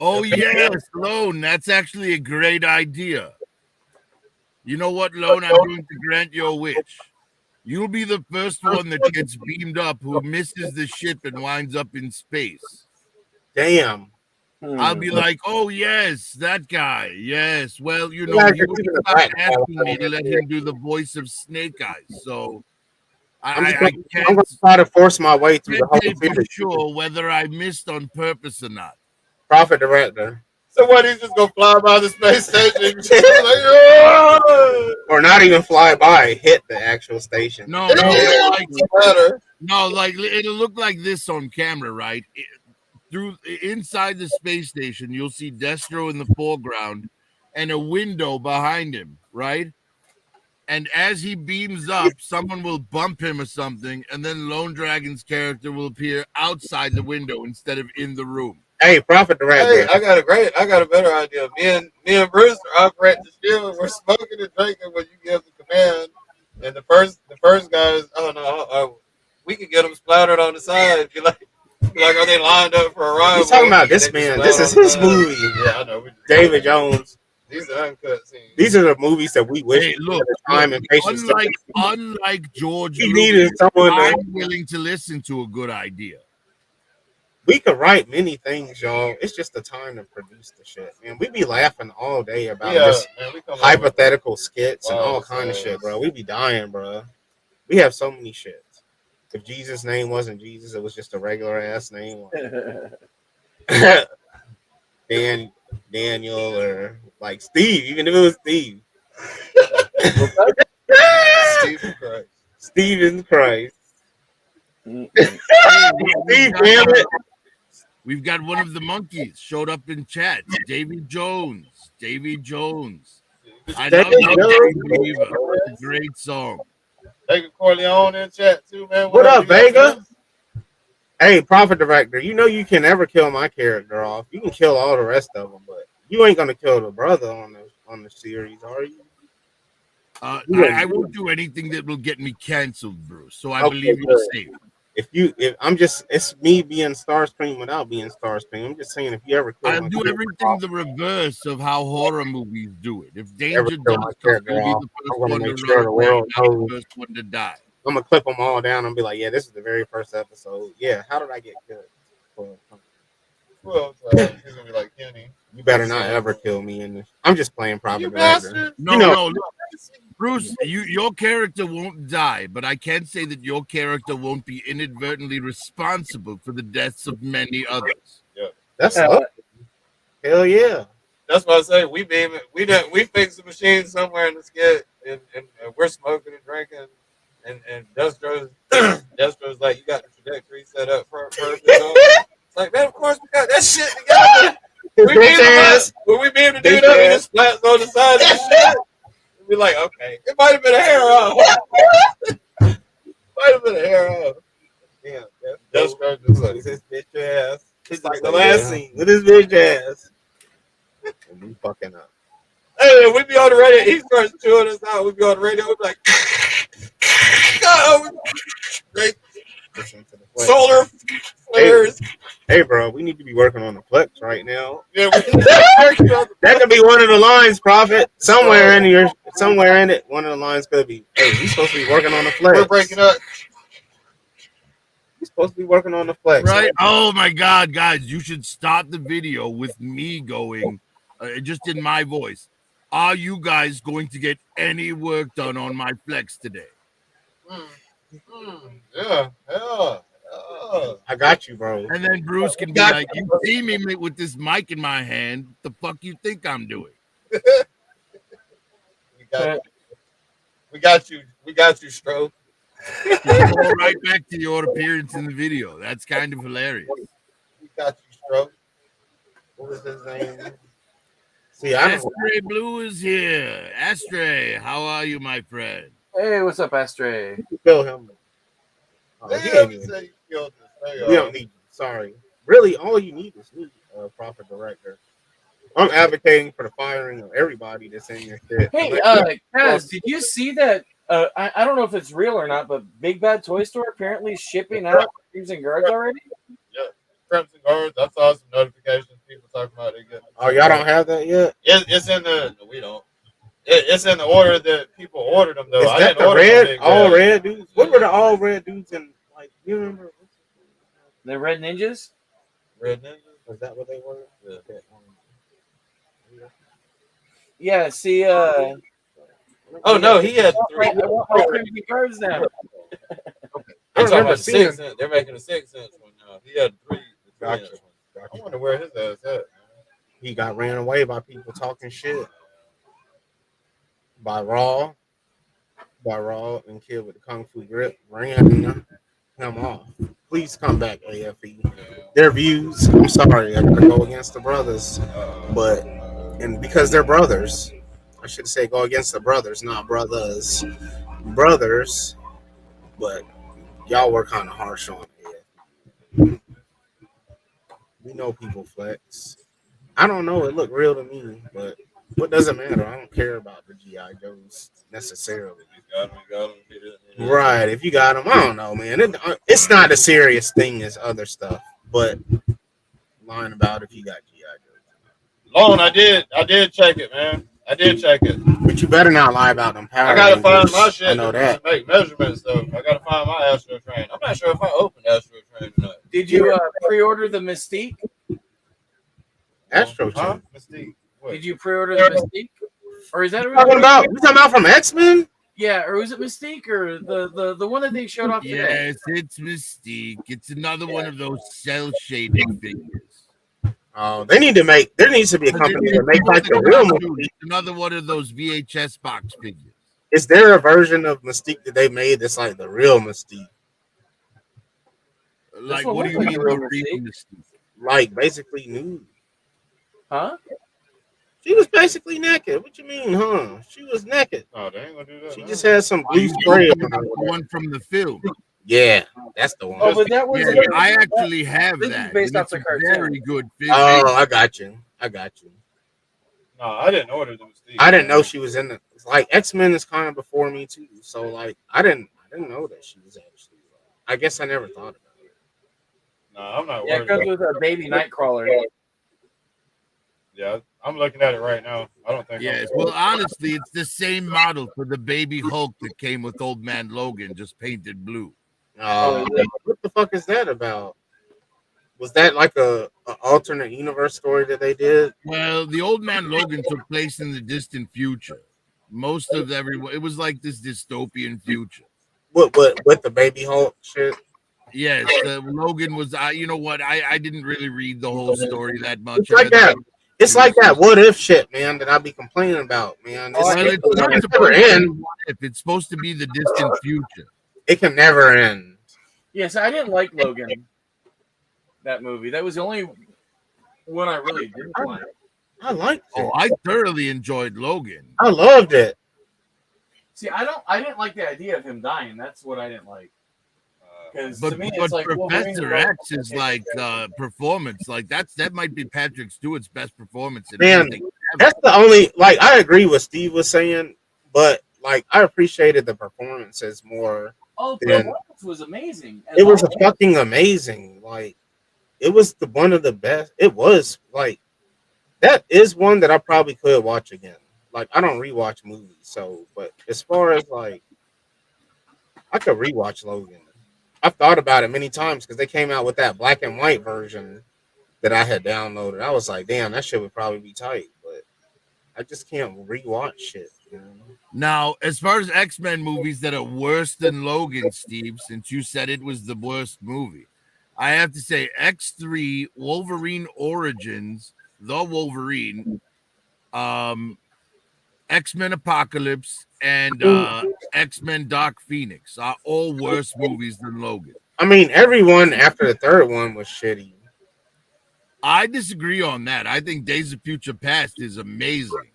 Oh yes, Lone. That's actually a great idea. You know what, Lone? I'm going to grant your wish. You'll be the first one that gets beamed up who misses the ship and winds up in space. Damn. I'll be like, oh yes, that guy. Yes. Well, he was asking me to let him do the voice of Snake Eyes. So I'm gonna try to force my way through the whole be series. sure whether I missed on purpose or not. Prophet director. So what? He's just gonna fly by the space station, or not even fly by, hit the actual station. No, like it'll look like this on camera, right? Through inside the space station, you'll see Destro in the foreground and a window behind him, right? And as he beams up, someone will bump him or something, and then Lone Dragon's character will appear outside the window instead of in the room. Hey, Prophet director. Hey, I got a better idea. Me and Bruce are operating the shield. We're smoking and drinking when you give the command. And the first guy is, we can get them splattered on the side. You're like, are they lined up for a ride? He's talking about this man. This is his movie. Yeah, I know. David Jones. These are uncut scenes. These are the movies that we wish Hey, look, time and patience. unlike George, He needed someone I'm willing to listen to a good idea. We could write many things, y'all. It's just the time to produce the shit, man. We be laughing all day about just hypothetical skits and all kind of shit, bro. We be dying, bro. We have so many shits. If Jesus' name wasn't Jesus, it was just a regular ass name. Daniel, or like Steve, even if it was Steve. Stephen Christ. Steve, damn it. We've got one of the monkeys showed up in chat. Davy Jones. I love Davy Believer. It's a great song. Vega Corleone in chat too, man. What up, Vega? Hey, Prophet Director, you know you can never kill my character off. You can kill all the rest of them, but you ain't gonna kill the brother on the series, are you? I won't do anything that will get me canceled, Bruce. So I Okay, believe you're good. safe. If I'm just, it's me being Starscream without being Starscream. I'm just saying, if you ever kill I'll my do character everything off, the reverse of how horror movies do it. If ever danger kill does my come, character you'll be off, the I'm first gonna one to make run sure the away, world not the knows. first one to die. I'm gonna clip them all down and be like, yeah, this is the very first episode. Yeah, how did I get killed? Well, he's gonna be like Kenny. You better not ever kill me in this. I'm just playing Prophet You Director. bastard! No, no, Bruce, your character won't die, but I can say that your character won't be inadvertently responsible for the deaths of many others. Yeah, that's up. Hell yeah. That's what I say. We fixed the machine somewhere in the skit, and we're smoking and drinking, and Destro's Destro's like, you got the trajectory set up perfect. It's like, man, of course we got that shit together. When we beam to do that, we just splats on the side of the shit. We're like, okay, it might have been a hair off. Might have been a hair off. Damn, Destro just like his bitch ass. It's like the last scene with his bitch ass. And we fucking up. Hey, we be on the radio. He starts chewing us out. We be on the radio. We be like, solar flares. Hey, bro, we need to be working on the flex right now. Yeah, that could be one of the lines, Prophet. Somewhere in it, one of the lines could be, hey, we supposed to be working on the flex. We're breaking up. We're supposed to be working on the flex. Right? Oh my God, guys, you should start the video with me going, just in my voice. Are you guys going to get any work done on my flex today? Yeah. I got you, bro. And then Bruce can be like, you see me with this mic in my hand. The fuck you think I'm doing? We got you, Stro. Go right back to your appearance in the video. That's kind of hilarious. We got you, Stro. What was his name? See, Astray Blue is here. Astray, how are you, my friend? Hey, what's up, Astray? Kill him. We don't need you. Sorry. Really, all you need is me, Prophet Director. I'm advocating for the firing of everybody that's in your shit. Hey, Kaz, did you see that? I don't know if it's real or not, but Big Bad Toy Store apparently is shipping out Crimson Guards already. Yeah, Crimson Guards. I saw some notifications. People talking about they get. Oh, y'all don't have that yet? It's in the. No, we don't. It's in the order that people ordered them though. Is that the red? All red dudes. What were the all red dudes in? Like, you remember? The Red Ninjas. Red Ninjas. Was that what they were? Yeah. See. Oh no, he had three. I want my Crimson Guards now. I'm talking about 6 cents. They're making a 6 cents one now. He had three. Gotcha. I wonder where his ass at. He got ran away by people talking shit. By Raw and Kid with the Kung Fu Grip ran him off. Please come back, AFE. Their views, I'm sorry, I gotta go against the brothers, and because they're brothers, I should say go against the brothers, not brothers. Brothers, but y'all were kind of harsh on AFE. We know people flex. I don't know, it looked real to me, but what does it matter? I don't care about the G.I. Joes necessarily. Right, if you got them, I don't know, man. It's not a serious thing as other stuff, but lying about if you got G.I. Joes. Lone, I did check it, man. I did check it. But you better not lie about them Power I gotta Rangers. find my shit. I know that. To make measurements, though. I gotta find my Astro Train. I'm not sure if I opened Astro Train or not. Did you pre-order the Mystique? Astro Train. Mystique. Did you pre-order the Mystique? Or is that You talking about from X-Men? Yeah, or was it Mystique or the one that they showed off today? Yes, it's Mystique. It's another one of those cell shading figures. Oh, there needs to be a company that makes like the real Mystique. It's another one of those VHS box figures. Is there a version of Mystique that they made that's like the real Mystique? Like, what do you mean the real Mystique? Like basically nude. Huh? She was basically naked. What you mean, huh? She was naked. Oh, they ain't gonna do that. She just had some blue spray on her. The one from the film. Yeah, that's the one. Oh, but that was Yeah, I actually have this is that. based and off it's the a cartoon. very good figure. Oh, I got you. No, I didn't order them. Steve. I didn't know she was in the like X-Men is kind of before me too. So like I didn't know that she was actually. I guess I never thought about it. No, I'm not Yeah, worried. it comes About with a baby Nightcrawler. Yeah, I'm looking at it right now. I don't think. Yes, well, honestly, it's the same model for the baby Hulk that came with Old Man Logan, just painted blue. What the fuck is that about? Was that like a alternate universe story that they did? Well, the Old Man Logan took place in the distant future. Most of everyone, it was like this dystopian future. What with the baby Hulk shit? Yes, Logan was. You know what? I didn't really read the whole story that much. It's like that. It's like that what if shit, man, that I be complaining about, man. It's never end. It's supposed to be the distant future. It can never end. Yes, I didn't like Logan. That movie. That was the only one I really didn't like. I liked it. Oh, I thoroughly enjoyed Logan. I loved it. See, I didn't like the idea of him dying. That's what I didn't like. Because to me, But it's like Professor X is like performance. Like that might be Patrick Stewart's best performance. In Man, anything that's the only like I agree with Steve was saying, but like I appreciated the performances more. Oh, the than, performance was amazing. it was a fucking amazing. Like it was the one of the best. It was like that is one that I probably could watch again. Like I don't rewatch movies, so but as far as like I could rewatch Logan. I've thought about it many times because they came out with that black and white version that I had downloaded. I was like, damn, that shit would probably be tight, but I just can't rewatch shit. You know? Now, as far as X-Men movies that are worse than Logan, Steve, since you said it was the worst movie, I have to say X3, Wolverine Origins, The Wolverine, X-Men Apocalypse, and X-Men Dark Phoenix are all worse movies than Logan. I mean, everyone after the third one was shitty. I disagree on that. I think Days of Future Past is amazing.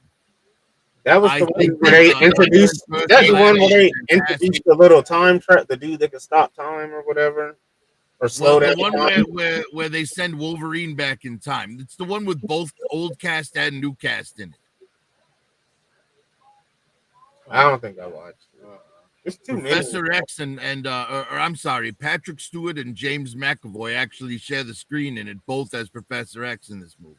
That was the one where they introduced. That's the one where they introduced the little time trap, the dude that could stop time or whatever, or slow down. The one where they send Wolverine back in time. It's the one with both old cast and new cast in it. I don't think I watched. It's too many. Professor X and I'm sorry, Patrick Stewart and James McAvoy actually share the screen in it, both as Professor X in this movie.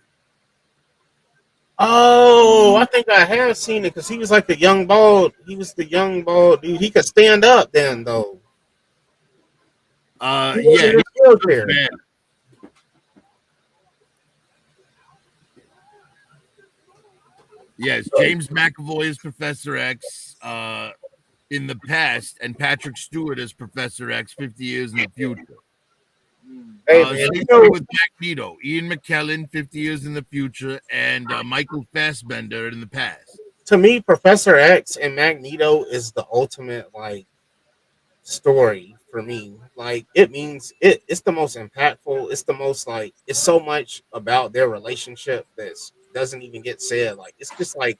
Oh, I think I have seen it because he was like the young bald. He was the young bald dude. He could stand up then, though. Yeah, yes, James McAvoy is Professor X in the past, and Patrick Stewart as Professor X 50 years in the future. Hey, with Magneto, Ian McKellen 50 years in the future, and Michael Fassbender in the past. To me, Professor X and Magneto is the ultimate like story for me. Like it means it's the most impactful. It's the most like it's so much about their relationship that doesn't even get said. Like it's just like,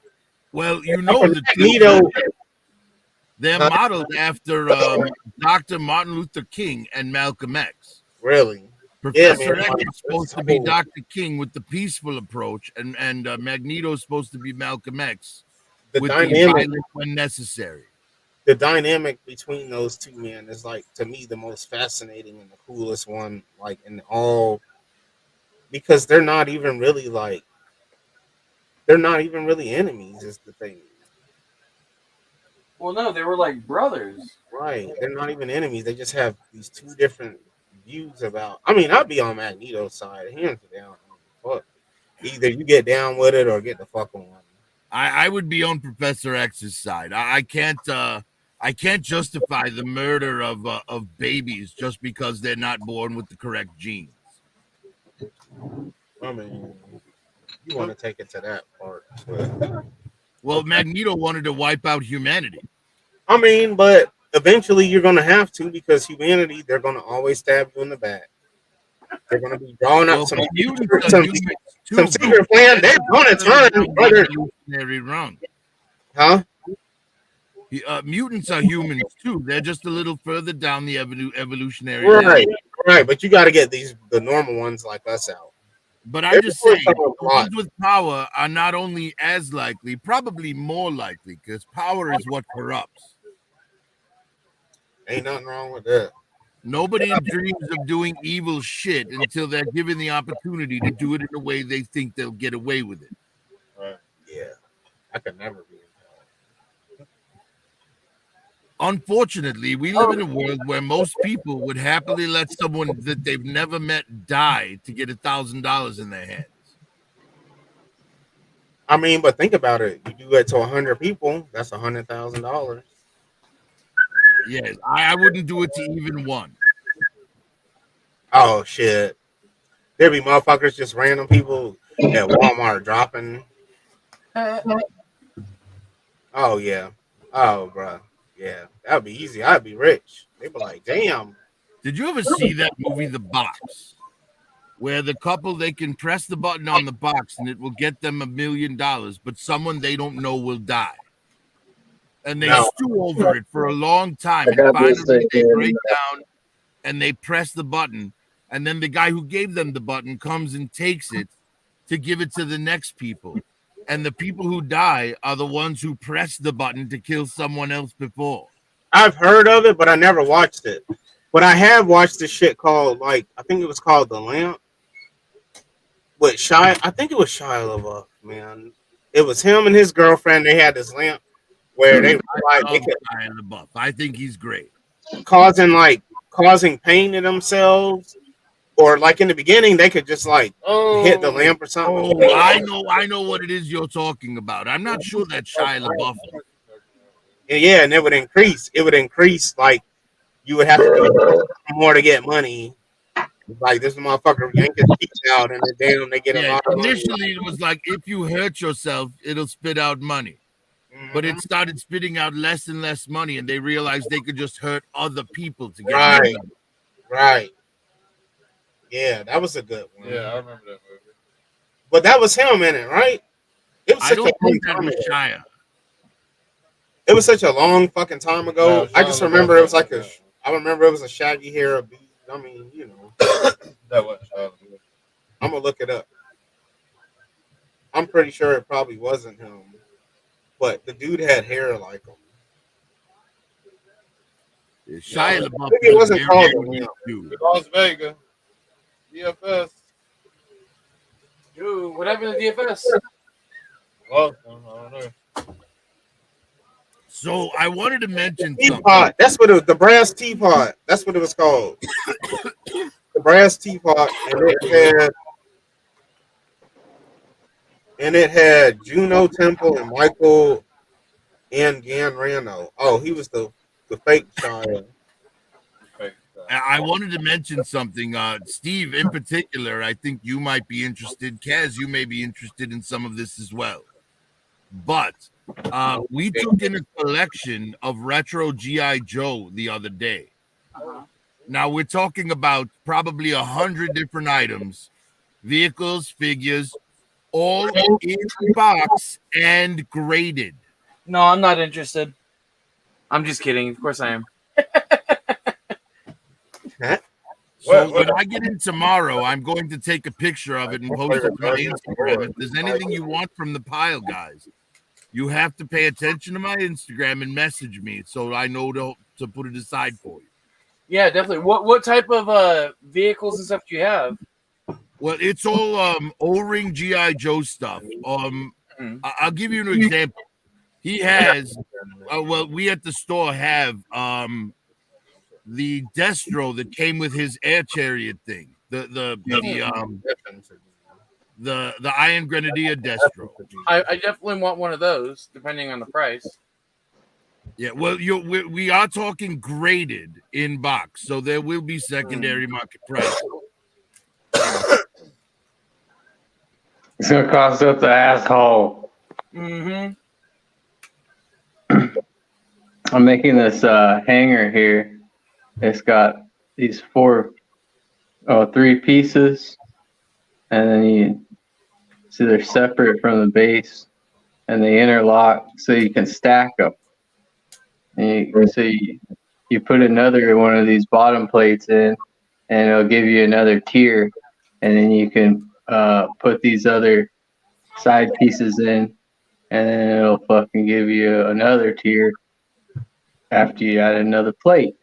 well, you know, the Magneto. They're modeled after Dr. Martin Luther King and Malcolm X. Really? Professor X is supposed to be Dr. King with the peaceful approach, and Magneto is supposed to be Malcolm X with the violence when necessary. The dynamic between those two men is like to me the most fascinating and the coolest one, like in all, because they're not even really enemies is the thing. Well, no, they were like brothers. Right. They're not even enemies. They just have these two different views about. I mean, I'd be on Magneto's side, hands down. Fuck. Either you get down with it or get the fuck on. I would be on Professor X's side. I can't justify the murder of babies just because they're not born with the correct genes. I mean, you want to take it to that part. But... Well, Magneto wanted to wipe out humanity. I mean, but eventually you're going to have to because humanity, they're going to always stab you in the back. They're going to be drawing up some secret plan. They're going to turn, brother. Wrong. Huh? Mutants are humans too. They're just a little further down the evolutionary Right, ladder. right. But you got to get the normal ones like us out. But I'm just saying, Everyone's the ones with power are not only as likely, probably more likely, because power is what corrupts. Ain't nothing wrong with that. Nobody dreams of doing evil shit until they're given the opportunity to do it in a way they think they'll get away with it. Right. Yeah, I could never be. Unfortunately, we live in a world where most people would happily let someone that they've never met die to get $1,000 in their hands. I mean, but think about it. You do it to 100 people, that's $100,000. Yes, I wouldn't do it to even one. Oh shit! There be motherfuckers, just random people at Walmart dropping. Oh yeah. Oh bro. Yeah, that would be easy. I'd be rich. They'd be like, damn. Did you ever see that movie, The Box? Where the couple, they can press the button on the box and it will get them $1 million, but someone they don't know will die. And they stew over it for a long time. And finally they break down and they press the button. And then the guy who gave them the button comes and takes it to give it to the next people. And the people who die are the ones who press the button to kill someone else before. I've heard of it, but I never watched it. But I have watched this shit called, like, I think it was called The Lamp. With I think it was Shia LaBeouf, man. It was him and his girlfriend. They had this lamp where they were like, Shia LaBeouf. I think he's great. Causing pain to themselves. Or like in the beginning, they could just like hit the lamp or something. Oh, I know what it is you're talking about. I'm not sure that Shia LaBeouf. Yeah, and it would increase. It would increase, like you would have to do more to get money. Like this motherfucker yank his teeth out, and then damn, they get a lot of money. Initially, it was like if you hurt yourself, it'll spit out money. But it started spitting out less and less money, and they realized they could just hurt other people to get money. Right. Yeah, that was a good one. Yeah, I remember that movie. But that was him in it, right? It was I such don't a long think that time was ago. Shia. It was such a long fucking time ago. No, I just remember it was like I remember it was a shaggy hair. I mean, you know. That wasn't Shia. I'm gonna look it up. I'm pretty sure it probably wasn't him, but the dude had hair like him. Yeah, Shia LaBeouf. Maybe it wasn't called dude. Las Vegas. DFS. Dude, what happened to DFS? Lost them. I don't know. So I wanted to mention Teapot. That's what it was. The brass teapot. That's what it was called. The brass teapot, and it had Juno Temple and Michael and Ganrano. Oh, he was the fake child. I wanted to mention something, Steve, in particular. I think you might be interested. Kaz, you may be interested in some of this as well. But we took in a collection of retro G.I. Joe the other day. Now we're talking about probably 100 different items, vehicles, figures, all in box and graded. No, I'm not interested. I'm just kidding. Of course I am. So when I get in tomorrow, I'm going to take a picture of it and post it to my Instagram. If there's anything you want from the pile, guys, you have to pay attention to my Instagram and message me so I know to put it aside for you. Yeah, definitely. What type of vehicles and stuff do you have? Well, it's all O-ring G.I. Joe stuff. I'll give you an example. He has, we at the store have the Destro that came with his air chariot thing. The Iron Grenadier Destro. I definitely want one of those, depending on the price. Yeah, well, we are talking graded in box, so there will be secondary market price. It's gonna cost up the asshole. Mm-hmm. I'm making this hanger here. It's got these three pieces, and then you see they're separate from the base, and they interlock so you can stack them. So you put another one of these bottom plates in, and it'll give you another tier, and then you can put these other side pieces in, and then it'll fucking give you another tier after you add another plate.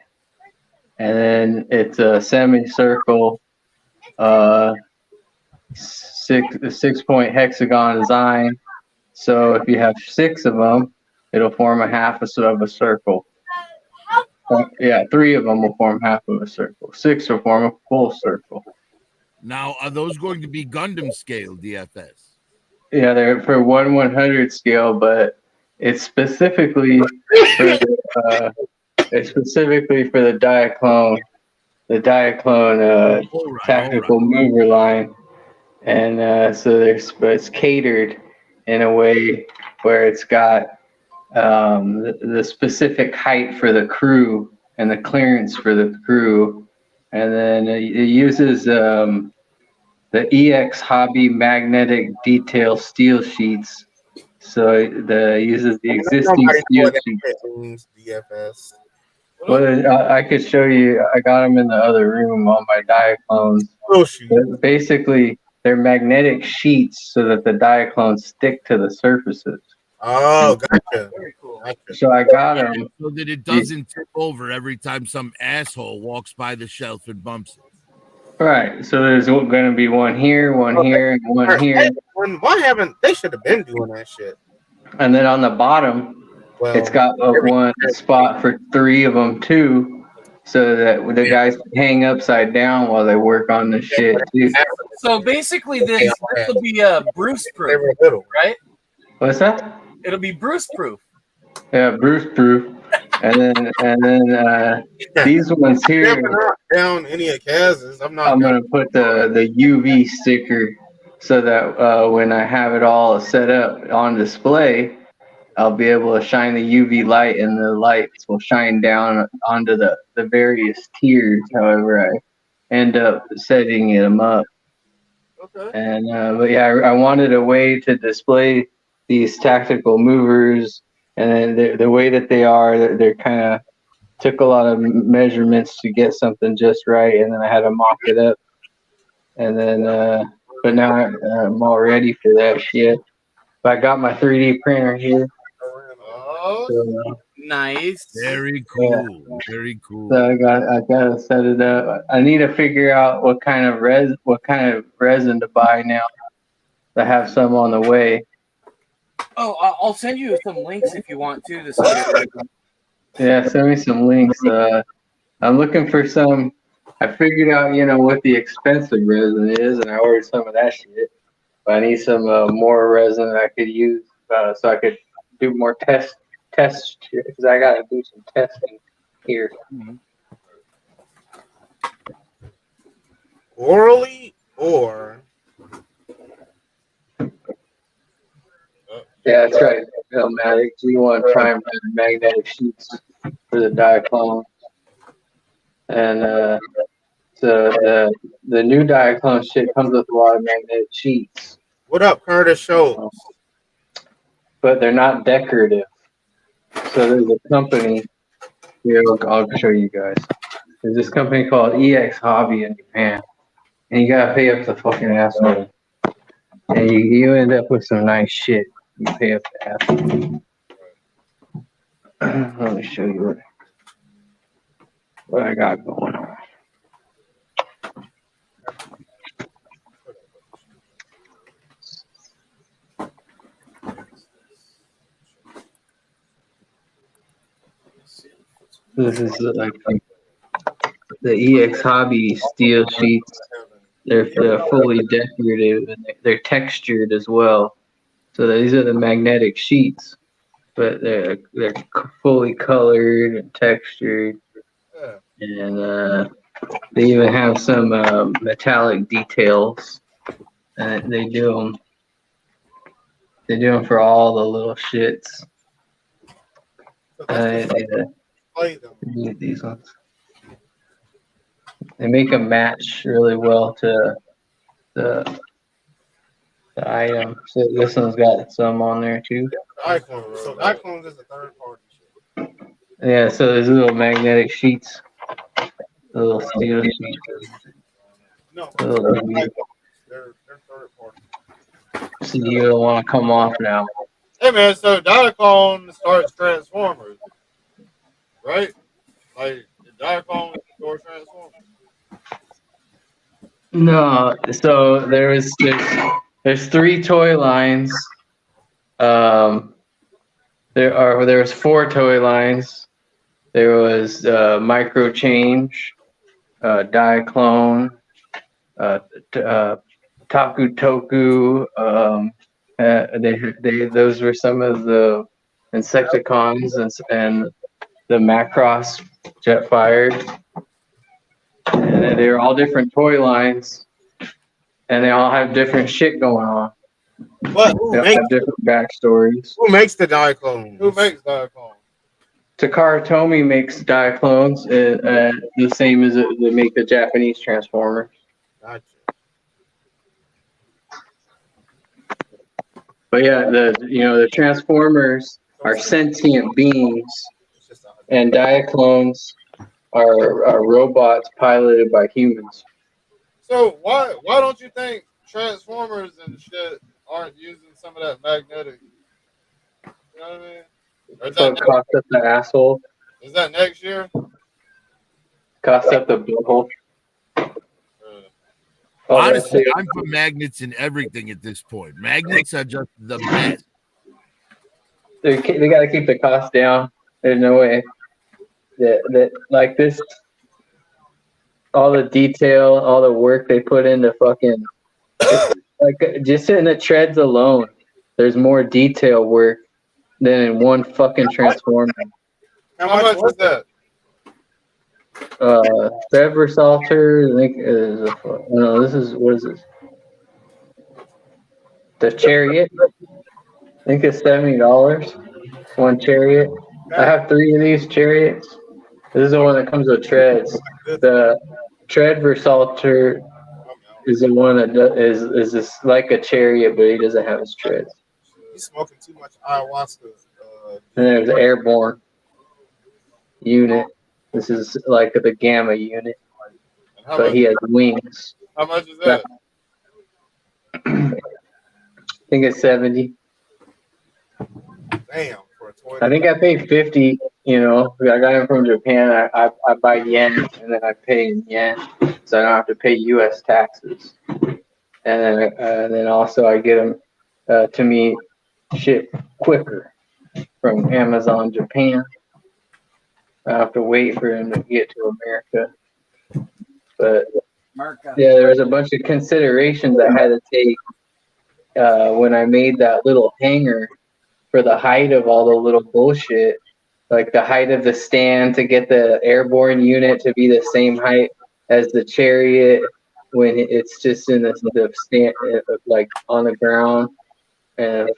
And then it's a semicircle, 6-point hexagon design. So if you have 6 of them, it'll form a half of a circle. Yeah, 3 of them will form half of a circle. 6 will form a full circle. Now, are those going to be Gundam scale DFS? Yeah, they're for 1/100 scale, but it's specifically for the Diaclone, tactical mover line, and so it's catered in a way where it's got the specific height for the crew and the clearance for the crew, and then it uses the EX Hobby magnetic detail steel sheets. So it uses the existing steel sheets. DFS. Well, I could show you. I got them in the other room on my Diaclones. But basically, they're magnetic sheets so that the Diaclones stick to the surfaces. Oh, gotcha. Very cool. So I got them. So that it doesn't tip over every time some asshole walks by the shelf and bumps it. Right. So there's going to be one here, and one here. Why haven't they should have been doing that shit? And then on the bottom, it's got one spot for 3 of them too, so that the guys can hang upside down while they work on the shit too. So basically, this will be Bruce proof, right? What's that? It'll be Bruce proof. Yeah, Bruce proof. And then these ones here. Down any of Kaz's. I'm gonna put the UV sticker so that when I have it all set up on display, I'll be able to shine the UV light, and the lights will shine down onto the various tiers. However, I end up setting them up. Okay. And but yeah, I wanted a way to display these tactical movers, and then the way that they're kind of took a lot of measurements to get something just right, and then I had to mock it up, and then but now I'm all ready for that shit. But I got my 3D printer here. So, nice. Very cool. Yeah. Very cool. So I gotta set it up. I need to figure out what kind of resin to buy now. I have some on the way. Oh, I'll send you some links if you want to. Yeah, send me some links. I'm looking for some. I figured out, what the expensive resin is, and I ordered some of that shit. But I need some more resin that I could use so I could do more test because I gotta do some testing here. Orally or. Yeah, that's right. Elmatic G1 prime magnetic sheets for the Diaclone. And so the new Diaclone shit comes with a lot of magnetic sheets. What up, Curtis Schultz? But they're not decorative. So there's a company here. I'll show you guys. There's this company called EX Hobby in Japan, and you gotta pay up the fucking asshole. And you end up with some nice shit. You pay up the asshole. Let me show you what I got going on. This is like the EX Hobby steel sheets. They're fully decorative and they're textured as well. So these are the magnetic sheets, but they're fully colored and textured, and they even have some metallic details. And they do them for all the little shits. These ones. They make them match really well to the item. So this one's got some on there too. Diaclone is a third party shit. Yeah, so there's little magnetic sheets, little steel sheets. No, Little they're third party. so you don't want to come off now. Hey man, so Diaclone starts Transformers, right? Like Diaclone or Transformers. No, so there's 3 toy lines. There was 4 toy lines. There was Micro Change, Diaclone, Taku Toku. Those were some of the Insecticons and the Macross Jetfire. And they're all different toy lines, and they all have different shit going on. But They all have different backstories. who makes the Diaclone? Who makes Diaclone? Takara Tomy makes Diaclones, the same as they make the Japanese Transformers. Gotcha. But yeah, the Transformers are sentient beings, and Diaclones are robots piloted by humans. So why don't you think Transformers and shit aren't using some of that magnetic? You know what I mean? Or is So that it costs up the asshole, is that next year? costs up the butthole. Oh, Honestly, that's it. I'm for magnets in everything at this point. Magnets are just the best. They got to keep the cost down. There's no way that like this. All the detail, all the work they put into fucking like just in the treads alone. There's more detail work than in one fucking Transformer. How much is that? Trevor Salter, I think is no. This is what is this? The Chariot. I think it's $70. One Chariot. I have 3 of these Chariots. This is the one that comes with treads. The Tread Versalter is the one that is just like a Chariot, but he doesn't have his treads. He's smoking too much ayahuasca. And there's the Airborne unit. This is like the Gamma unit, but he has wings. How much is that? I think it's 70. Damn, for a toy. I think I paid 50. You know, I got him from Japan. I buy yen and then I pay in yen, so I don't have to pay U.S. taxes. And then also I get them to me shipped quicker from Amazon Japan. I have to wait for him to get to America. But yeah, there was a bunch of considerations I had to take when I made that little hanger for the height of all the little bullshit. Like the height of the stand to get the Airborne unit to be the same height as the Chariot when it's just in the stand, like on the ground, and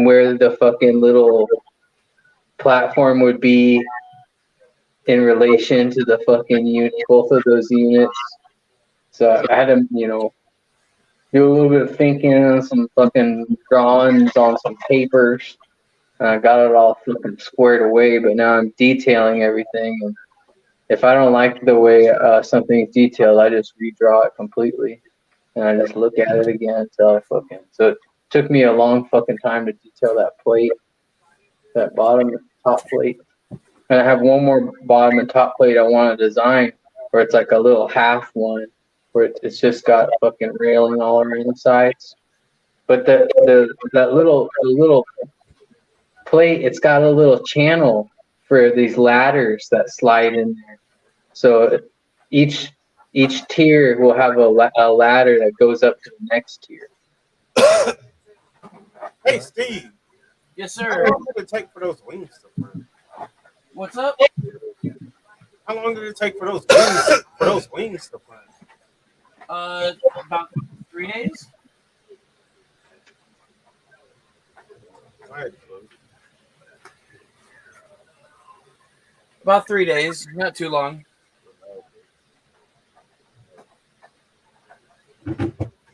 where the fucking little platform would be in relation to the fucking unit, both of those units. So I had to, do a little bit of thinking and some fucking drawings on some papers. I got it all fucking squared away, but now I'm detailing everything. And if I don't like the way something's detailed, I just redraw it completely, and I just look at it again until I fucking. So it took me a long fucking time to detail that plate, that bottom and top plate. And I have one more bottom and top plate I want to design, where it's like a little half one, where it's just got fucking railing all around the sides. But the little plate, it's got a little channel for these ladders that slide in there. So each tier will have a ladder that goes up to the next tier. Hey, Steve. Yes, How sir. long did it take for those wings to print? What's up? How long did it take for those wings to print? About 3 days. Right. About 3 days, not too long. He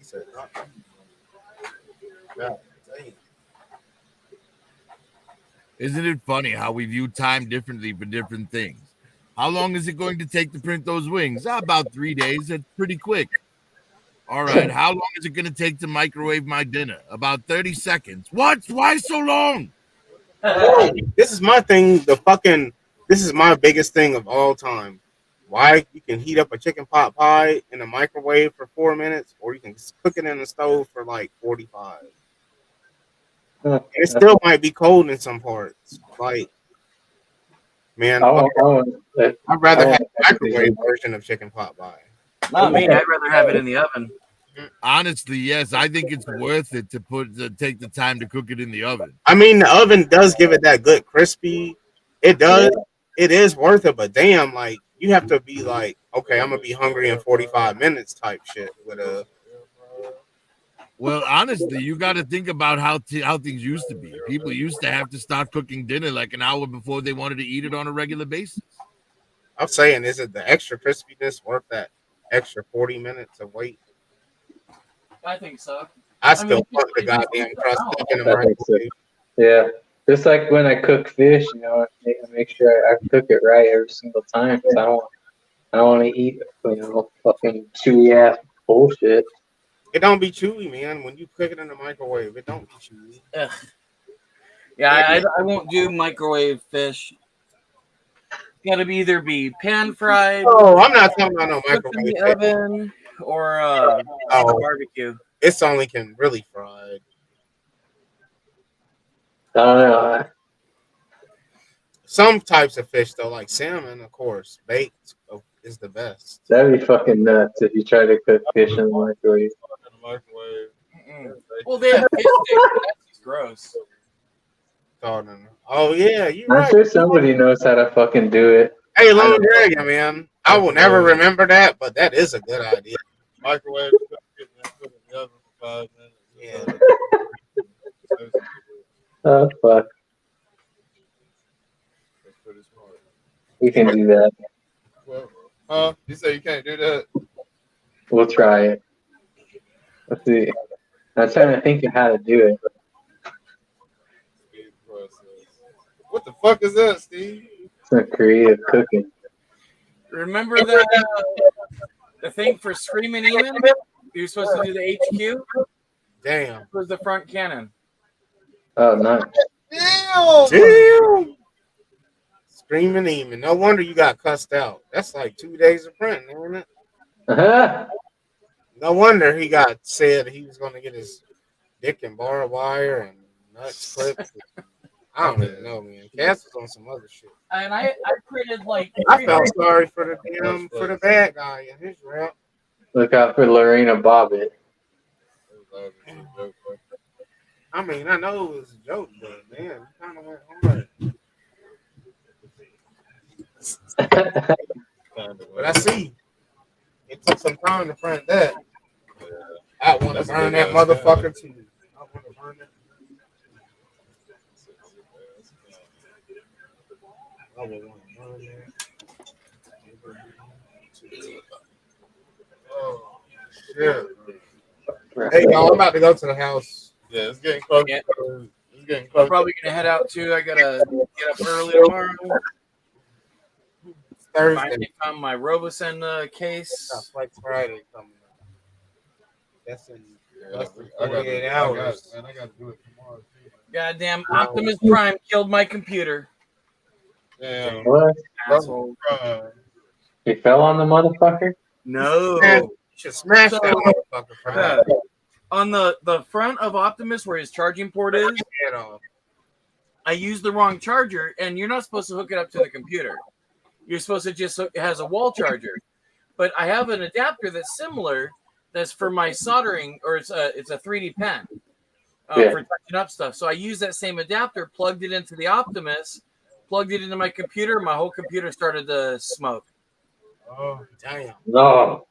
said, yeah, dang. Isn't it funny how we view time differently for different things? How long is it going to take to print those wings? About 3 days. That's pretty quick. All right. How long is it going to take to microwave my dinner? About 30 seconds. What? Why so long? This is my thing. This is my biggest thing of all time. Why you can heat up a chicken pot pie in a microwave for 4 minutes, or you can cook it in the stove for like 45. And it still might be cold in some parts. Like, man, I'd rather have a microwave version of chicken pot pie. Not me. I'd rather have it in the oven. Honestly, yes. I think it's worth it to take the time to cook it in the oven. I mean, the oven does give it that good crispy. It does. It is worth it, but damn, like you have to be like, okay, I'm gonna be hungry in 45 minutes type shit with a. Well, honestly, you got to think about how things used to be. People used to have to start cooking dinner like an hour before they wanted to eat it on a regular basis. I'm saying, is it the extra crispiness worth that extra 40 minutes of wait? I think so. I still put the goddamn crust stuck in the microwave. Yeah, just like when I cook fish, you know, I make sure I cook it right every single time. Cause I don't want to eat, you know, fucking chewy ass bullshit. It don't be chewy, man. When you cook it in the microwave, it don't be chewy. Ugh. Yeah, I won't do microwave fish. Got to either be pan fried. Oh, I'm not talking about no cooked in microwave the oven or barbecue. It's only can really fried. I don't know. Some types of fish, though, like salmon, of course, baked is the best. That'd be fucking nuts if you try to cook fish in the microwave. Well, they have fish sticks, but that's just gross. Oh yeah, you're I'm right. sure somebody knows how to fucking do it. Hey, Lone Dragon, man. I will never remember that, but that is a good idea. Microwave, put it in the oven for 5 minutes. Yeah. Oh fuck. We can do that. Well, you say you can't do that? We'll try it. Let's see. I'm trying to think of how to do it. What the fuck is that, Steve? Some creative cooking. Remember the thing for Screaming Eamon? You're supposed to do the HQ? Damn. It was the front cannon. Oh, nice. Damn. Screaming Eamon. No wonder you got cussed out. That's like 2 days of print, isn't it? Uh-huh. No wonder he got said he was going to get his dick and barbed wire and nuts clipped. I don't even know, man. Cass was on some other shit. And I printed like. I felt sorry for the bad guy in his rap. Look out for Lorena Bobbitt. I mean, I know it was a joke, but man, you kind of went hard. But I see. It took some time to print that. I want to burn that motherfucker too. I want to burn it. I would want to burn that. Oh, shit. Hey, y'all, I'm about to go to the house. Yeah, it's getting close. Yeah. It's getting close. I'm probably gonna head out too. I gotta get up early tomorrow. Thursday. Finally found my Robosen case. Like Friday coming up. That's in less than I got 48 hours. I got to do it tomorrow. Goddamn Optimus Prime killed my computer. Damn. What? Asshole. You fell on the motherfucker? No. You should smash So, that motherfucker, Friday. On the front of Optimus where his charging port is, Head off. I used the wrong charger, and you're not supposed to hook it up to the computer. You're supposed to just hook, it has a wall charger. But I have an adapter that's similar that's for my soldering, or it's a 3D pen for touching up stuff. So I used that same adapter, plugged it into the Optimus, plugged it into my computer. My whole computer started to smoke. Oh, damn. No.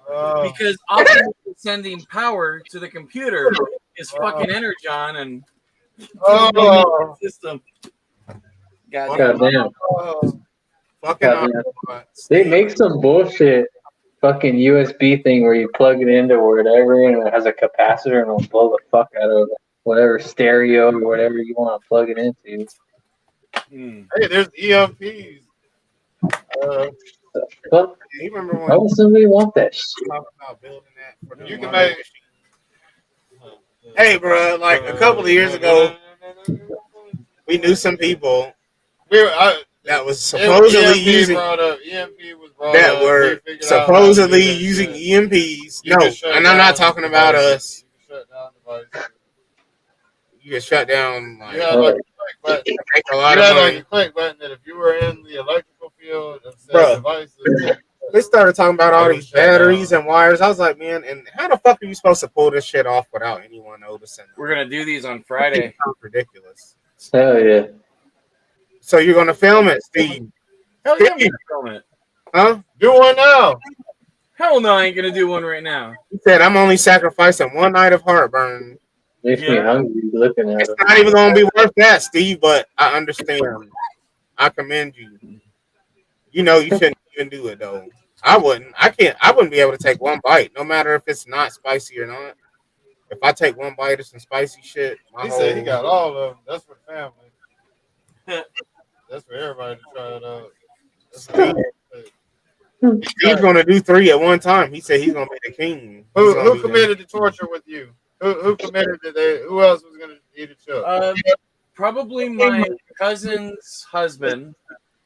Because Optimus is sending power to the computer is fucking Energon and system. Goddamn. Fucking Goddamn. They make some bullshit fucking USB thing where you plug it into whatever and it has a capacitor and it'll blow the fuck out of whatever stereo or whatever you want to plug it into. Hey, there's EMPs. Well, You remember why when would somebody want that shit? we talked about building that? For the You can woman? make. Hey, bro, like a couple of years ago, we knew some people that was supposedly EMP using brought up. EMP was brought that up. were We figured out how to supposedly do that using shit. EMPs. You No, can shut and I'm not down talking about devices. us. You can shut down devices. You can shut down like You had like a click button. make a lot You of had money. like a click button that if you were in the electrical field of said Bruh. devices, They started talking about all I would these shut batteries down. and wires. I was like, man, and how the fuck are you supposed to pull this shit off without anyone noticing? We're gonna do these on Friday. Sounds ridiculous. Hell yeah. So you're gonna film it, Steve? Hell yeah, I'm gonna film it. Huh? Do one now. Hell no, I ain't gonna do one right now. He said, I'm only sacrificing one night of heartburn. Makes me hungry looking at It's it. not even gonna be worth that, Steve, but I understand. I commend you. You know you shouldn't even do it though. I wouldn't be able to take one bite, no matter if it's not spicy or not. If I take one bite of some spicy shit, He said he got all of them. That's for the family. That's for everybody to try it out. That's what he said. He's gonna do 3 at one time. He said he's gonna be the king. He's gonna Who be committed the torture with you? Who committed it? Who else was gonna eat a chip? Probably my cousin's husband.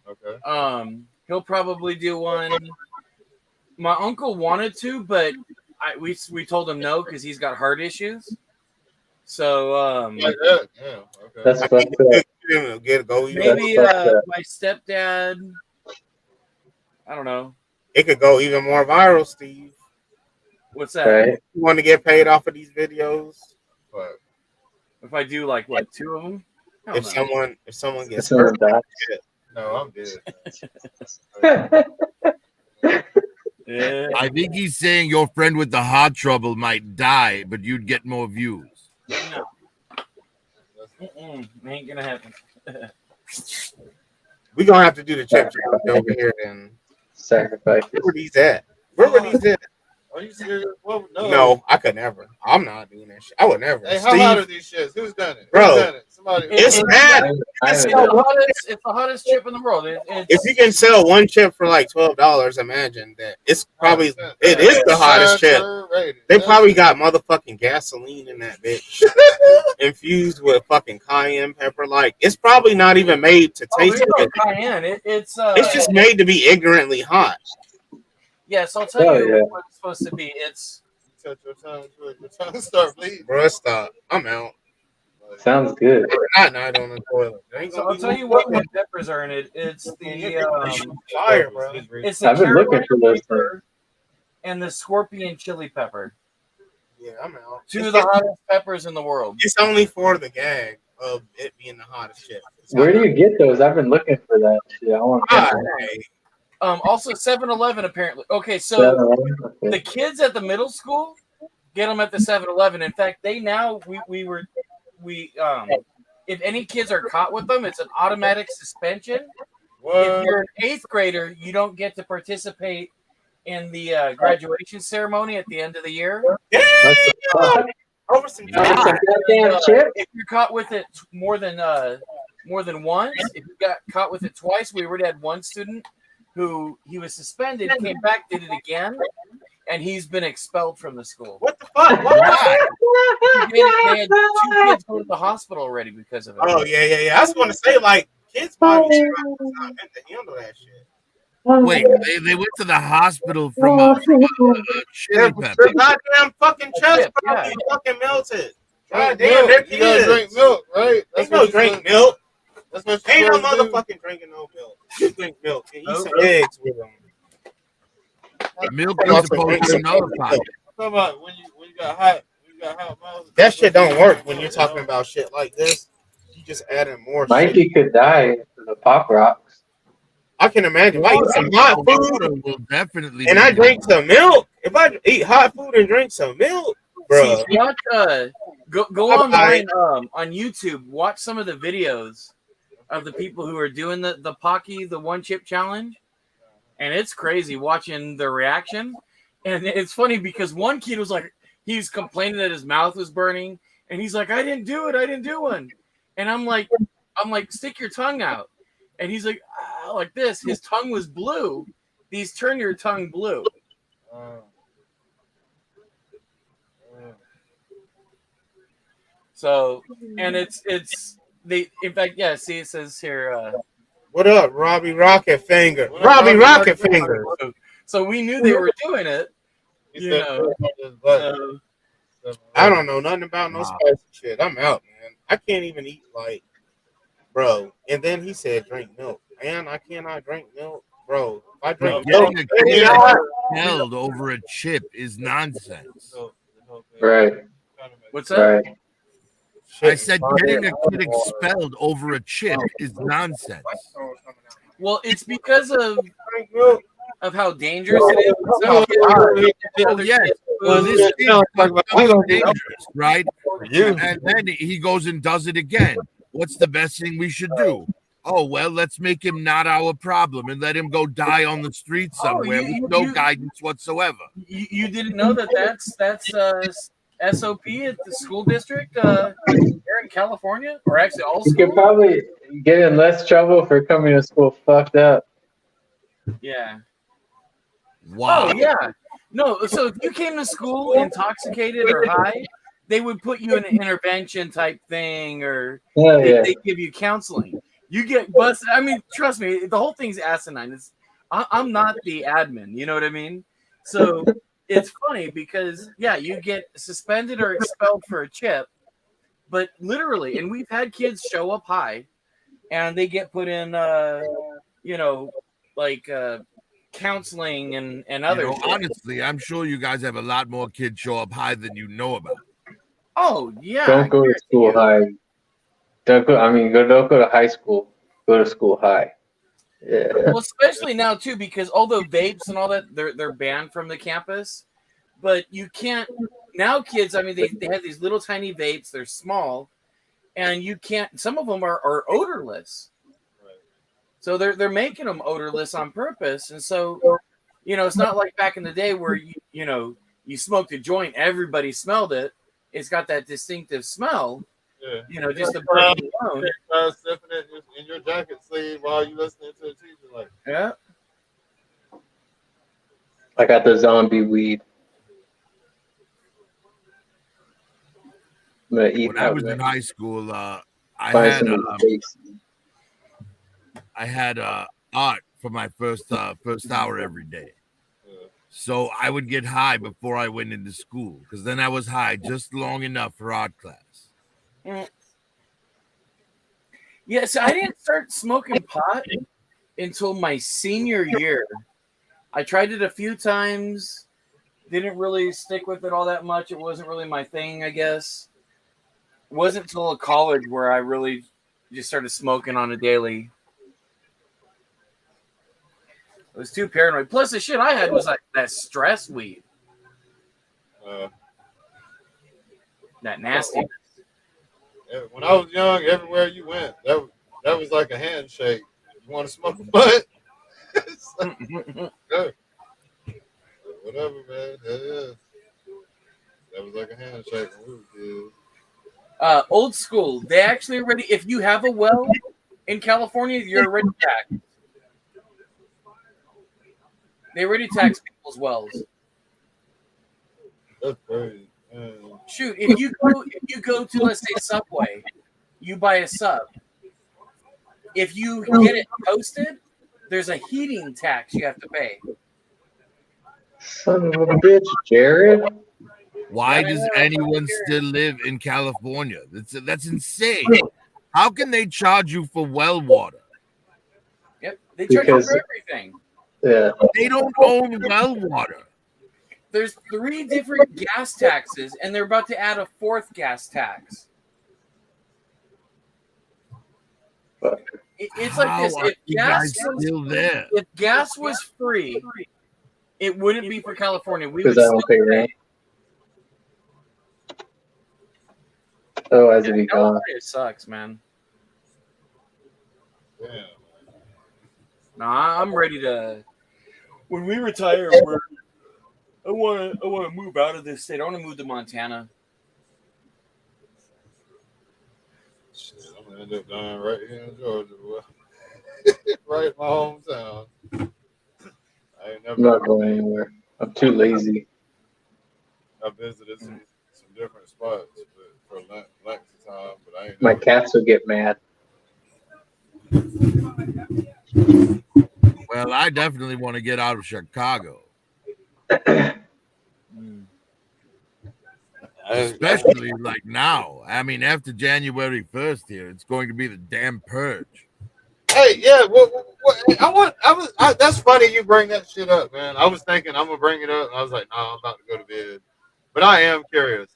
Okay. He'll probably do one. My uncle wanted to, but we told him no because he's got heart issues. So Like that? Yeah. Okay. That's fucked up. maybe my stepdad. I don't know. It could go even more viral, Steve. What's that? Right. You want to get paid off of these videos? But If I do like what 2 of them? Hell If no. someone gets Someone hurt, dies. no, I'm dead. Yeah. I think he's saying your friend with the heart trouble might die, but you'd get more views. No. Ain't gonna happen. we gonna have to do the chip challenge over here then. Sacrifice. Where were these at? Where were these at? Are you serious? Well, No, I could never. I'm not doing that shit. I would never. Hey, how Steve, hot are these shits? Who's done it? Bro, Who's done it? Somebody. it's mad. I It's haven't the hottest chip in the world. If you can sell one chip for like $12, imagine that. It's probably it is the hottest chip. They probably got motherfucking gasoline in that bitch, infused with fucking cayenne pepper. Like it's probably not even made to taste there's no good. cayenne. It's just made to be ignorantly hot. Yes, I'll tell Oh, you yeah. what it's supposed to be. It's Touch your tongue start bleeding. Bro, stop. I'm out. Sounds good. Not night on the toilet. There ain't so gonna I'll be tell no you what fucking peppers are in it. It's the fire, bro. it's the I've been looking Carolina for those Reaper and the scorpion chili pepper. Yeah, I'm out. 2 of the hottest peppers in the world. It's only for the gag of it being the hottest chip. Where do you get those? I've been looking for that shit. I want to Also 7-Eleven apparently. Okay, so Okay. the kids at the middle school get them at the 7-Eleven. In fact, they now if any kids are caught with them, it's an automatic suspension. If you're an 8th grader, you don't get to participate in the graduation ceremony at the end of the year. Over some If you're caught with it more than once, if you got caught with it twice, we already had one student who he was suspended, came back, did it again, and he's been expelled from the school. What the fuck? Why? They had 2 kids go to the hospital already because of it. Oh yeah. I was going to say like kids' bodies not meant to handle that shit. Wait, they went to the hospital from a chili pepper. Their goddamn fucking chest Yeah. probably fucking melted. Drink Goddamn, milk. they're You gotta kids. drink milk, right? Ain't no drink milk. That's what Ain't no you're supposed to do. motherfucking drinking no milk. You drink milk and eat some eggs with them. Milk is supposed to nullify. I'm talking about when you got hot mouths. That shit don't work when you're talking about shit like this. You just adding more shit. Mikey could die for the Pop Rocks. I can imagine. If I eat some hot food Water will definitely. and I drink some milk, if I eat hot food and drink some milk, bro. See, watch, go online on YouTube. Watch some of the videos of the people who are doing the Pocky, the 1 chip challenge, and it's crazy watching their reaction. And it's funny because one kid was like, he was complaining that his mouth was burning, and he's like, "I didn't do it. I didn't do one." And I'm like, stick your tongue out. And he's like, like this. His tongue was blue. These turn your tongue blue. So, and it's they. In fact, yeah. See, it says here. What up, Robbie Rocket Finger? Robbie Rocket Finger. So we knew they were doing it. You know. I don't know nothing about no spicy shit. I'm out, man. I can't even eat like, bro. And then he said drink milk. Man, I cannot drink milk, bro. If I drink milk, Getting a kid expelled over a chip is nonsense. Right. What's that? Right. I said getting a kid expelled over a chip is nonsense. Well, it's because of how dangerous it is. So, Yes. Well, this is dangerous, right? And then he goes and does it again. What's the best thing we should do? Oh, well, let's make him not our problem and let him go die on the street somewhere with no guidance whatsoever. You didn't know that's SOP at the school district here in California, or actually all You schools? could probably get in less trouble for coming to school fucked up. Yeah. Wow. Oh yeah. No. So if you came to school intoxicated or high, they would put you in an intervention type thing, or they give you counseling. You get busted. I mean, trust me, the whole thing's asinine. I'm not the admin. You know what I mean? So it's funny because you get suspended or expelled for a chip, but literally, and we've had kids show up high, and they get put in, counseling and other. Honestly, I'm sure you guys have a lot more kids show up high than you know about. Oh yeah. Don't go to school high. Don't go to high school. Go to school high. Yeah. Well, especially now too, because although vapes and all that, they're banned from the campus, but you can't now. Kids, I mean, they have these little tiny vapes. They're small, and you can't. Some of them are odorless. So they're making them odorless on purpose, and so it's not like back in the day where you smoked a joint, everybody smelled it. It's got that distinctive smell. Yeah. Just the burn alone. Sniffing it in your jacket sleeve while you listening to the teacher, like. Yeah. I got the zombie weed. I'm gonna eat. When I was in high school, I had art for my first hour every day. So I would get high before I went into school, because then I was high just long enough for art class. Yeah, so I didn't start smoking pot until my senior year. I tried it a few times, didn't really stick with it all that much. It wasn't really my thing, I guess. It wasn't until college where I really just started smoking on a daily. I was too paranoid. Plus, the shit I had was like that stress weed. That nasty. When I was young, everywhere you went, that was like a handshake. You want to smoke a butt? Whatever, man. That was like a handshake when we were kids. Old school. They actually already, if you have a well in California, you're already taxed. They already tax people's wells. That's crazy. Shoot, if you go to, let's say, Subway, you buy a sub. If you get it posted, there's a heating tax you have to pay. Son of a bitch, Jared. Why does anyone still live in California? That's insane. How can they charge you for well water? Yep, they charge you for everything. Yeah. They don't own well water. There's 3 different gas taxes, and they're about to add a 4th gas tax. It's like this. If gas was free, it wouldn't be for California. We would I don't pay rent. Otherwise, it'd be gone. It sucks, man. Yeah. No, I'm ready to. When we retire, I want to move out of this state. I want to move to Montana. Shit, I'm gonna end up dying right here in Georgia. right in my hometown. I ain't I'm never. not going anywhere. I'm too lazy. I visited some different spots for length of time, but I ain't My never. cats will get mad. Well, I definitely want to get out of Chicago. Especially like now. I mean, after January 1st here, it's going to be the damn purge. Hey, yeah, that's funny you bring that shit up, man. I was thinking I'm gonna bring it up, and I was like, no, I'm about to go to bed. But I am curious.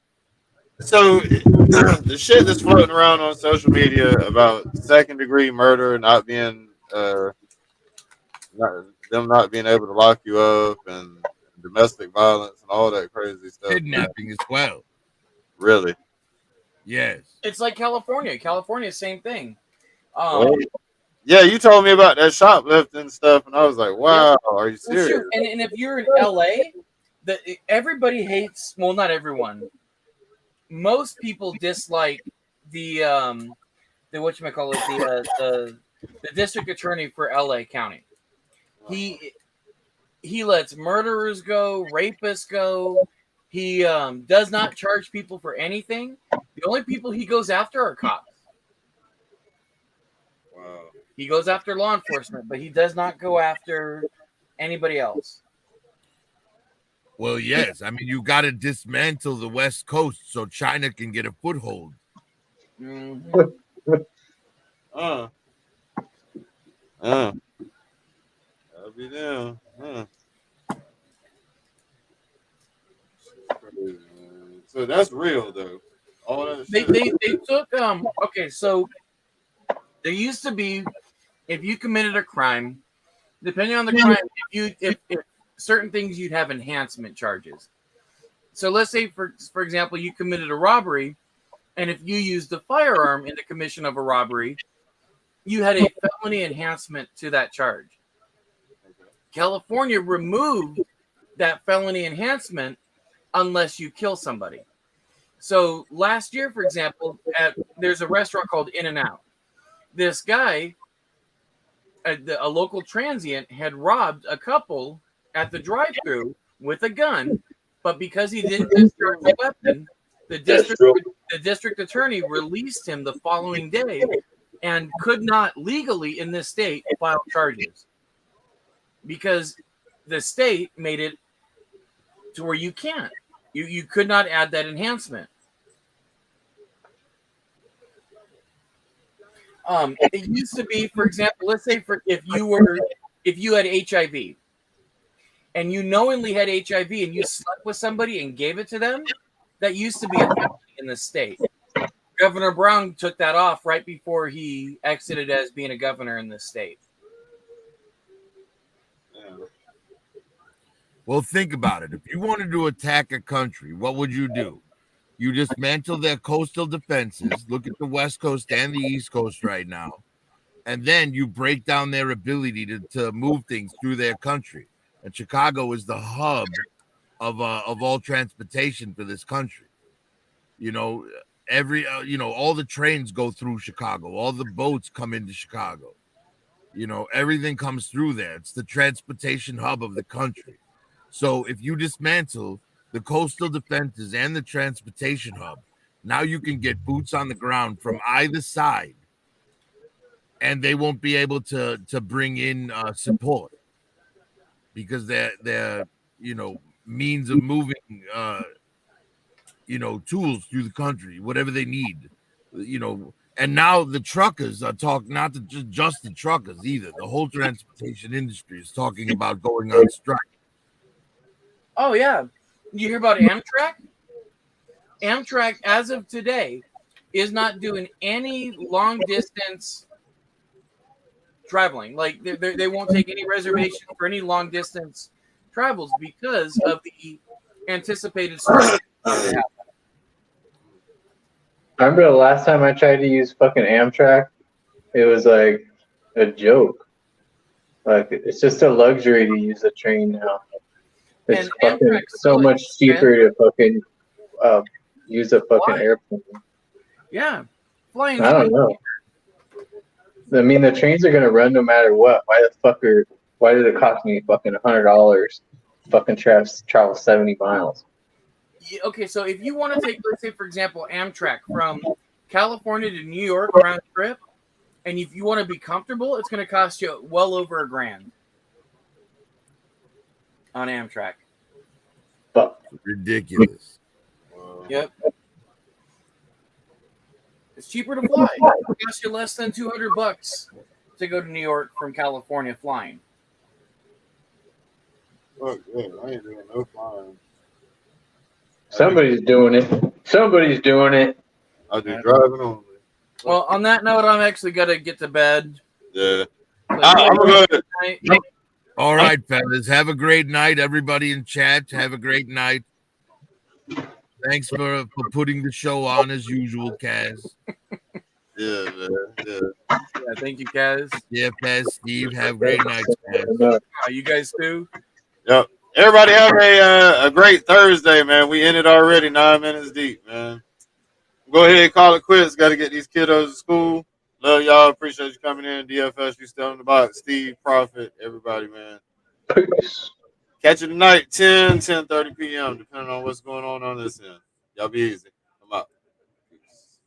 So the shit that's floating around on social media about second-degree murder not being not being able to lock you up and domestic violence and all that crazy stuff. Kidnapping as well. Really? Yes. It's like California. California, same thing. Yeah, you told me about that shoplifting stuff, and I was like, wow, are you serious? Well, sure. And if you're in LA, everybody hates, well, not everyone. Most people dislike the whatchamacallit, the district attorney for LA County. He lets murderers go, rapists go. He does not charge people for anything. The only people he goes after are cops. Wow. He goes after law enforcement, but he does not go after anybody else. Well, yes. I mean, you got to dismantle the West Coast so China can get a foothold. Mm-hmm. I'll be down. So that's real, though. All that They took okay, so there used to be, if you committed a crime, depending on the crime, if certain things, you'd have enhancement charges. So let's say for example, you committed a robbery, and if you used a firearm in the commission of a robbery, you had a felony enhancement to that charge. California removed that felony enhancement unless you kill somebody. So last year, for example, there's a restaurant called In-N-Out. This guy, a local transient, had robbed a couple at the drive-thru with a gun, but because he didn't discharge the weapon, the district attorney released him the following day and could not legally in this state file charges because the state made it to where you can't. You could not add that enhancement. It used to be, for example, let's say if you had HIV and you knowingly had HIV and you slept with somebody and gave it to them, that used to be a felony in the state. Governor Brown took that off right before he exited as being a governor in the state. Well, think about it. If you wanted to attack a country, what would you do? You dismantle their coastal defenses. Look at the West Coast and the East Coast right now. And then you break down their ability to move things through their country. And Chicago is the hub of all transportation for this country. You know, all the trains go through Chicago. All the boats come into Chicago. You know, everything comes through there. It's the transportation hub of the country. So if you dismantle the coastal defenses and the transportation hub, now you can get boots on the ground from either side, and they won't be able to bring in support because they're means of moving tools through the country, whatever they need, And now the truckers are talking, not just the truckers either. The whole transportation industry is talking about going on strike. Oh, yeah. You hear about Amtrak? Amtrak, as of today, is not doing any long-distance traveling. Like, they won't take any reservation for any long-distance travels because of the anticipated strike. I remember the last time I tried to use fucking Amtrak, it was like a joke. Like, it's just a luxury to use a train now. It's fucking so much cheaper to fucking use a fucking airplane. Yeah. Flying. I don't know. I mean, the trains are gonna run no matter what. Why did it cost me fucking $100? Fucking travel 70 miles. Yeah, okay, so if you want to take, let's say, for example, Amtrak from California to New York round trip, and if you want to be comfortable, it's going to cost you well over $1,000 on Amtrak. But Ridiculous. Yep. It's cheaper to fly. It costs you less than $200 to go to New York from California flying. Fuck yeah, I ain't doing no flying. somebody's doing it. Somebody's doing it. I do driving only. Well, on that note, I'm actually going to get to bed. Yeah. So I'm good. All right, fellas. Have a great night. Everybody in chat, have a great night. Thanks for putting the show on as usual, Kaz. Yeah, man. Yeah. Yeah, thank you, Kaz. Yeah, Kaz, Steve. Have a great night, Kaz. You guys too. Yep. Everybody have a great Thursday, man. We ended already 9 minutes deep, man. Go ahead and call it quits. Got to get these kiddos to school. Love y'all. Appreciate you coming in. DFS, you still in the box. Steve, Prophet, everybody, man. Peace. Catch you tonight, 10:30 p.m., depending on what's going on this end. Y'all be easy.